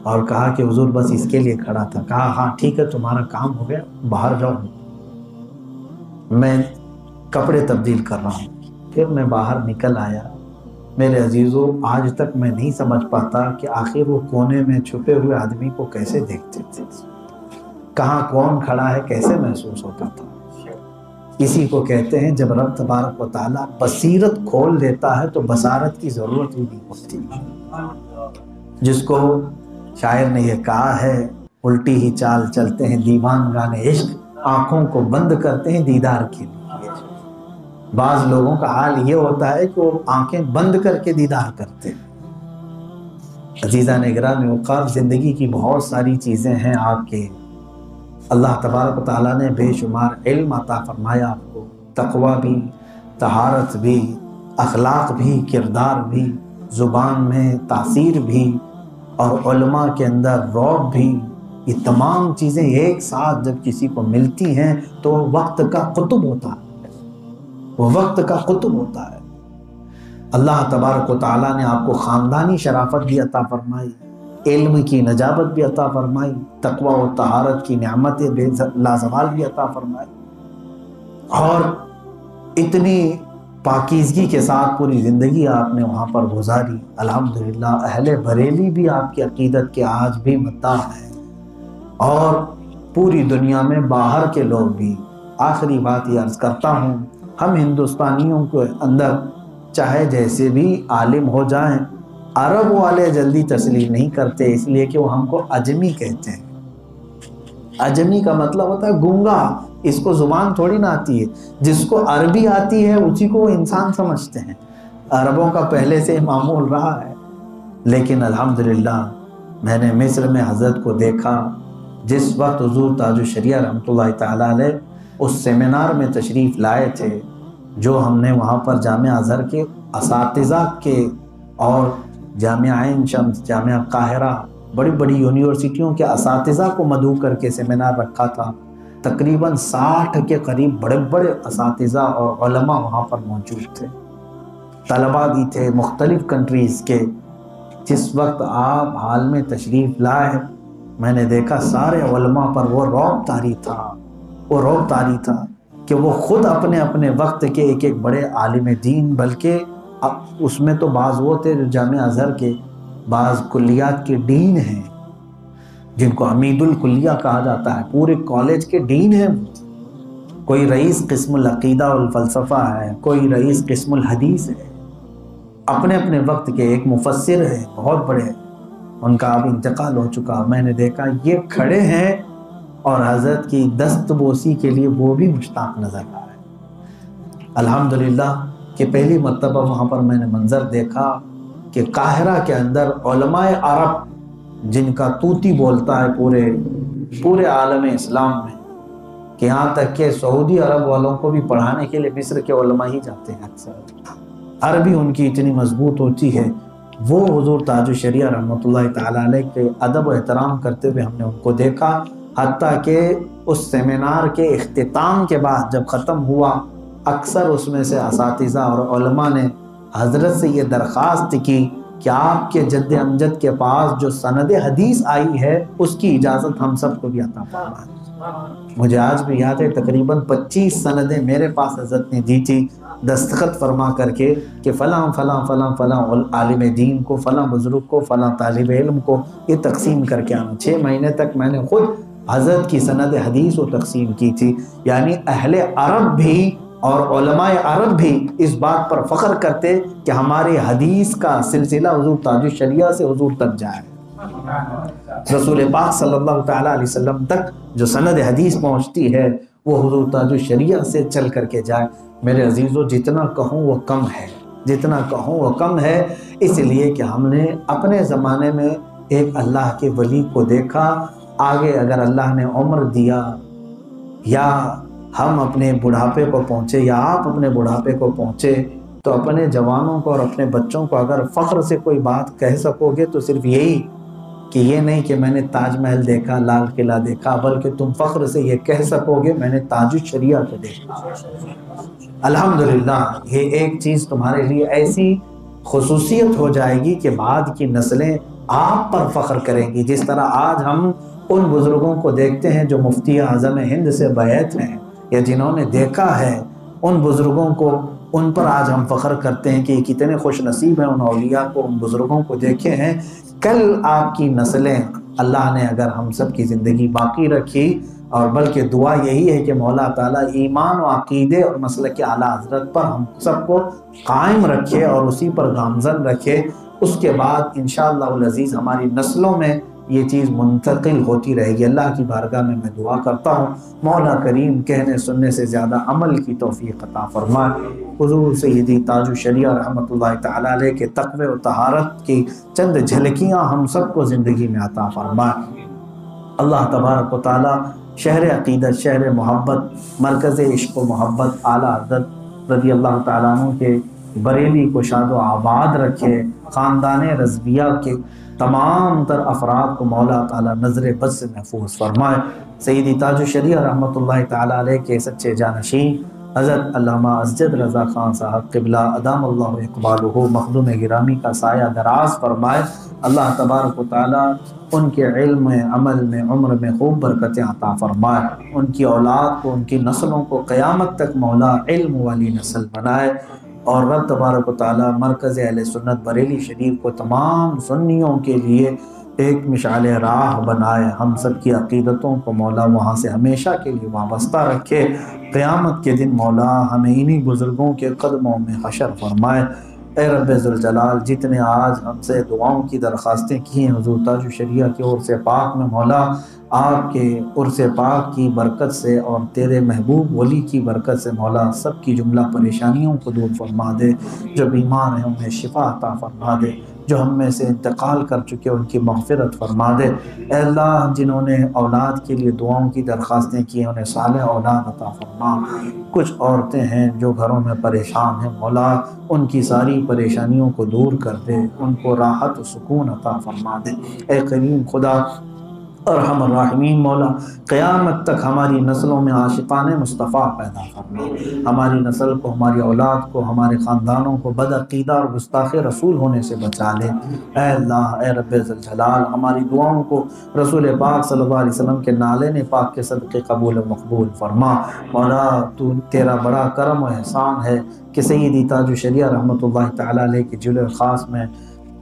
اور کہا کہ حضور بس اس کے لیے کھڑا تھا۔ کہا ہاں ٹھیک ہے تمہارا کام ہو گیا، باہر جاؤ، میں کپڑے تبدیل کر رہا ہوں۔ پھر میں باہر نکل آیا۔ میرے عزیزوں آج تک میں نہیں سمجھ پاتا کہ آخر وہ کونے میں چھپے ہوئے آدمی کو کیسے دیکھتے تھے، کہاں کون کھڑا ہے، کیسے محسوس ہوتا تھا۔ اسی کو کہتے ہیں جب رب تبارک و تعالیٰ بصیرت کھول دیتا ہے تو بصارت کی ضرورت ہی نہیں ہوتی، جس کو شاعر نے یہ کہا ہے الٹی ہی چال چلتے ہیں دیوان گانے عشق، آنکھوں کو بند کرتے ہیں دیدار کے لیے۔ بعض لوگوں کا حال یہ ہوتا ہے کہ وہ آنکھیں بند کر کے دیدار کرتے ہیں۔ عزیزان گرامی اوقات زندگی کی بہت ساری چیزیں ہیں آپ کے، اللہ تبارک و تعالیٰ نے بے شمار علم عطا فرمایا آپ کو، تقوی بھی، طہارت بھی، اخلاق بھی، کردار بھی، زبان میں تاثیر بھی، اور علماء کے اندر رعب بھی۔ یہ تمام چیزیں ایک ساتھ جب کسی کو ملتی ہیں تو وقت کا قطب ہوتا ہے، وہ وقت کا قطب ہوتا ہے۔ اللہ تبارک و تعالیٰ نے آپ کو خاندانی شرافت بھی عطا فرمائی، علم کی نجابت بھی عطا فرمائی، تقوی و طہارت کی نعمتیں بے لازوال بھی عطا فرمائی، اور اتنی پاکیزگی کے ساتھ پوری زندگی آپ نے وہاں پر گزاری۔ الحمدللہ اہل بریلی بھی آپ کی عقیدت کے آج بھی مداح ہیں، اور پوری دنیا میں باہر کے لوگ بھی۔ آخری بات یہ عرض کرتا ہوں، ہم ہندوستانیوں کے اندر چاہے جیسے بھی عالم ہو جائیں، عرب والے جلدی تسلیم نہیں کرتے، اس لیے کہ وہ ہم کو عجمی کہتے ہیں۔ عجمی کا مطلب ہوتا ہے گونگا، اس کو زبان تھوڑی نہ آتی ہے، جس کو عربی آتی ہے اسی کو انسان سمجھتے ہیں۔ عربوں کا پہلے سے معمول رہا ہے، لیکن الحمدللہ میں نے مصر میں حضرت کو دیکھا، جس وقت حضور تاج الشریعہ رحمۃ اللہ تعالیٰ علیہ اس سیمینار میں تشریف لائے تھے، جو ہم نے وہاں پر جامعہ ازہر کے اساتذہ کے اور جامعہ عین شمس، جامعہ قاہرہ، بڑی بڑی یونیورسٹیوں کے اساتذہ کو مدعو کر کے سیمینار رکھا تھا۔ تقریباً 60 کے قریب بڑے بڑے اساتذہ اور علماء وہاں پر موجود تھے، طلباء بھی تھے مختلف کنٹریز کے۔ جس وقت آپ حال میں تشریف لائے، میں نے دیکھا سارے علماء پر وہ رعب طاری تھا کہ وہ خود اپنے اپنے وقت کے ایک ایک بڑے عالم دین، بلکہ اس میں تو بعض وہ تھے جو جامعہ ازہر کے بعض کلیات کے ڈین ہیں، جن کو عمید الکلیہ کہا جاتا ہے، پورے کالج کے ڈین ہیں۔ کوئی رئیس قسم العقیدہ والفلسفہ ہے، کوئی رئیس قسم الحدیث ہے، اپنے اپنے وقت کے ایک مفسر ہیں بہت بڑے، ان کا اب انتقال ہو چکا۔ میں نے دیکھا یہ کھڑے ہیں اور حضرت کی دست بوسی کے لیے وہ بھی مشتاق نظر آ رہے ہیں۔ الحمدللہ کہ پہلی مرتبہ وہاں پر میں نے منظر دیکھا کہ قاہرہ کے اندر علماء عرب، جن کا طوطی بولتا ہے پورے عالم اسلام میں، کہ یہاں تک کہ سعودی عرب والوں کو بھی پڑھانے کے لیے مصر کے علماء ہی جاتے ہیں اکثر، عربی ان کی اتنی مضبوط ہوتی ہے۔ وہ حضور تاج الشریعہ رحمۃ اللہ تعالیٰ علیہ کے ادب و احترام کرتے ہوئے ہم نے ان کو دیکھا، حتیٰ کہ اس سیمینار کے اختتام کے بعد جب ختم ہوا، اکثر اس میں سے اساتذہ اور علماء نے حضرت سے یہ درخواست کی کہ آپ کے جد امجد کے پاس جو سند حدیث آئی ہے اس کی اجازت ہم سب کو بھی عطا فرمائیں۔ مجھے آج بھی یاد ہے تقریباً 25 سندیں میرے پاس حضرت نے دی تھی، دستخط فرما کر کے کہ فلاں فلاں فلاں فلاں عالم دین کو، فلاں بزرگ کو، فلاں طالب علم کو یہ تقسیم کر کے آنا۔ 6 مہینے تک میں نے خود حضرت کی سند حدیث کو تقسیم کی تھی۔ یعنی اہل عرب بھی اور علماء عرب بھی اس بات پر فخر کرتے کہ ہماری حدیث کا سلسلہ حضور تاج الشریعہ سے حضور تک جائے، رسول پاک صلی اللہ تعالیٰ علیہ وسلم تک جو سند حدیث پہنچتی ہے وہ حضور تاج الشریعہ سے چل کر کے جائے۔ میرے عزیزو، جتنا کہوں وہ کم ہے، جتنا کہوں وہ کم ہے، اس لیے کہ ہم نے اپنے زمانے میں ایک اللہ کے ولی کو دیکھا۔ آگے اگر اللہ نے عمر دیا یا ہم اپنے بڑھاپے کو پہنچے یا آپ اپنے بڑھاپے کو پہنچے تو اپنے جوانوں کو اور اپنے بچوں کو اگر فخر سے کوئی بات کہہ سکو گے تو صرف یہی کہ یہ نہیں کہ میں نے تاج محل دیکھا، لال قلعہ دیکھا، بلکہ تم فخر سے یہ کہہ سکو گے میں نے تاج الشریعہ کو دیکھا۔ الحمدللہ یہ ایک چیز تمہارے لیے ایسی خصوصیت ہو جائے گی کہ بعد کی نسلیں آپ پر فخر کریں گی۔ جس طرح آج ہم ان بزرگوں کو دیکھتے ہیں جو مفتی اعظم ہند سے بیعت ہیں یا جنہوں نے دیکھا ہے، ان بزرگوں کو، ان پر آج ہم فخر کرتے ہیں کہ یہ کتنے خوش نصیب ہیں ان اولیاء کو، ان بزرگوں کو دیکھے ہیں۔ کل آپ کی نسلیں، اللہ نے اگر ہم سب کی زندگی باقی رکھی، اور بلکہ دعا یہی ہے کہ مولا تعالیٰ ایمان و عقیدے اور مسلک اعلیٰ حضرت پر ہم سب کو قائم رکھے اور اسی پر گامزن رکھے، اس کے بعد انشاءاللہ العزیز ہماری نسلوں میں یہ چیز منتقل ہوتی رہے گی۔ اللہ کی بارگاہ میں دعا کرتا ہوں مولا کریم کہنے سننے سے زیادہ عمل کی توفیق عطا فرمائے۔ حضور سیدی تاج الشریعہ رحمۃ اللہ تعالیٰ علیہ کے تقوی و طہارت کی چند جھلکیاں ہم سب کو زندگی میں عطا فرمائے۔ اللہ تبارک و تعالیٰ شہر عقیدت، شہر محبت، مرکز عشق و محبت اعلیٰ حضرت رضی اللہ تعالیٰ عنہ کے بریلی کو شاد و آباد رکھے، خاندان رضویہ کے تمام تر افراد کو مولا تعالیٰ نظر بد سے محفوظ فرمائے۔ سیدی تاج الشریعہ رحمۃ اللہ تعالیٰ علیہ کے سچے جانشین حضرت علامہ اسجد رضا خان صاحب قبلہ ادام اللہ اقبالہ مخدوم گرامی کا سایہ دراز فرمائے۔ اللہ تبارک و تعالیٰ ان کے علم میں، عمل میں، عمر میں خوب برکتیں عطا فرمائے، ان کی اولاد کو، ان کی نسلوں کو قیامت تک مولا علم والی نسل بنائے، اور رب تبارک و تعالیٰ مرکز اہل سنت بریلی شریف کو تمام سنیوں کے لیے ایک مشعل راہ بنائے، ہم سب کی عقیدتوں کو مولا وہاں سے ہمیشہ کے لیے وابستہ رکھے، قیامت کے دن مولا ہمیں انہی بزرگوں کے قدموں میں حشر فرمائے۔ اے رب ذوالجلال، جتنے آج ہم سے دعاؤں کی درخواستیں کی ہیں حضور تاج الشریعہ کے عرص پاک میں مولا آپ کے عرص پاک کی برکت سے اور تیرے محبوب ولی کی برکت سے مولا سب کی جملہ پریشانیوں کو دور فرما دے، جو بیمار ہیں انہیں شفا عطا فرما دے، جو ہم میں سے انتقال کر چکے ان کی مغفرت فرما دے۔ اے اللہ جنہوں نے اولاد کے لیے دعاؤں کی درخواستیں کی انہیں صالح اولاد عطا فرما۔ کچھ عورتیں ہیں جو گھروں میں پریشان ہیں، مولا ان کی ساری پریشانیوں کو دور کر دے، ان کو راحت و سکون عطا فرما دے۔ اے کریم خدا ارحم الراحمین مولا، قیامت تک ہماری نسلوں میں عاشقان مصطفیٰ پیدا فرما، ہماری نسل کو، ہماری اولاد کو، ہمارے خاندانوں کو بدعقیدہ اور گستاخ رسول ہونے سے بچا لے۔ اے اللہ، اے رب ذوالجلال، ہماری دعاؤں کو رسول پاک صلی اللہ علیہ وسلم کے نالین پاک کے صدقے قبول و مقبول فرما۔ مولا تو تیرا بڑا کرم و احسان ہے کہ سیدی تاج الشریعہ رحمۃ اللہ تعالیٰ علیہ کے جلوہ خاص میں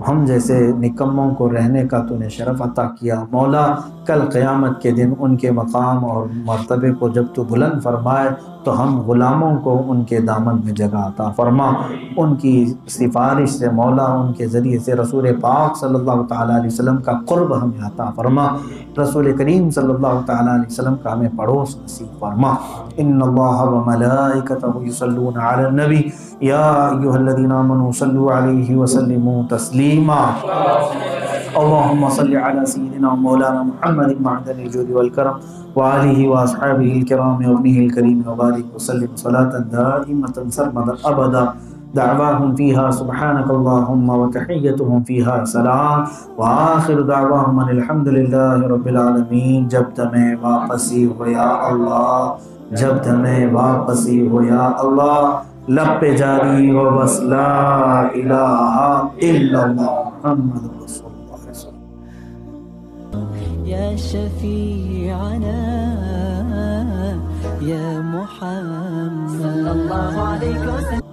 ہم جیسے نکموں کو رہنے کا تو نے شرف عطا کیا۔ مولا کل قیامت کے دن ان کے مقام اور مرتبے کو جب تو بلند فرمائے تو ہم غلاموں کو ان کے دامن میں جگہ عطا فرما۔ ان کی سفارش سے مولا، ان کے ذریعے سے رسول پاک صلی اللہ تعالیٰ علیہ وسلم کا قرب ہمیں عطا فرما، رسول کریم صلی اللہ تعالیٰ علیہ وسلم کا ہمیں پڑوس نصیب فرما۔ ان اللہ و ملائکتہ یصلون علی النبی یا ایھا الذین آمنوا صلوا علیہ وسلموا تسلیما۔ اللہم صل علی سیدنا مولانا محمد معدن الجود والکرم وآلہ واصحابہ الکرام وابنہ الکریم وبارک وسلم صلاة دائمة سرمدا ابدا۔ دعواہم فیہا سبحانک اللہم وتحیتہم فیہا سلام وآخر دعواہم ان الحمدللہ رب العالمین۔ جب تمہیں واپسی ہو یا اللہ، جب تمہیں واپسی ہو یا اللہ، لب پہ جاری ہو بس لا الہ الا اللہ محمد رسول اللہ صلی اللہ علیہ وسلم۔ يا شفيعنا يا محمد صلى الله عليه وسلم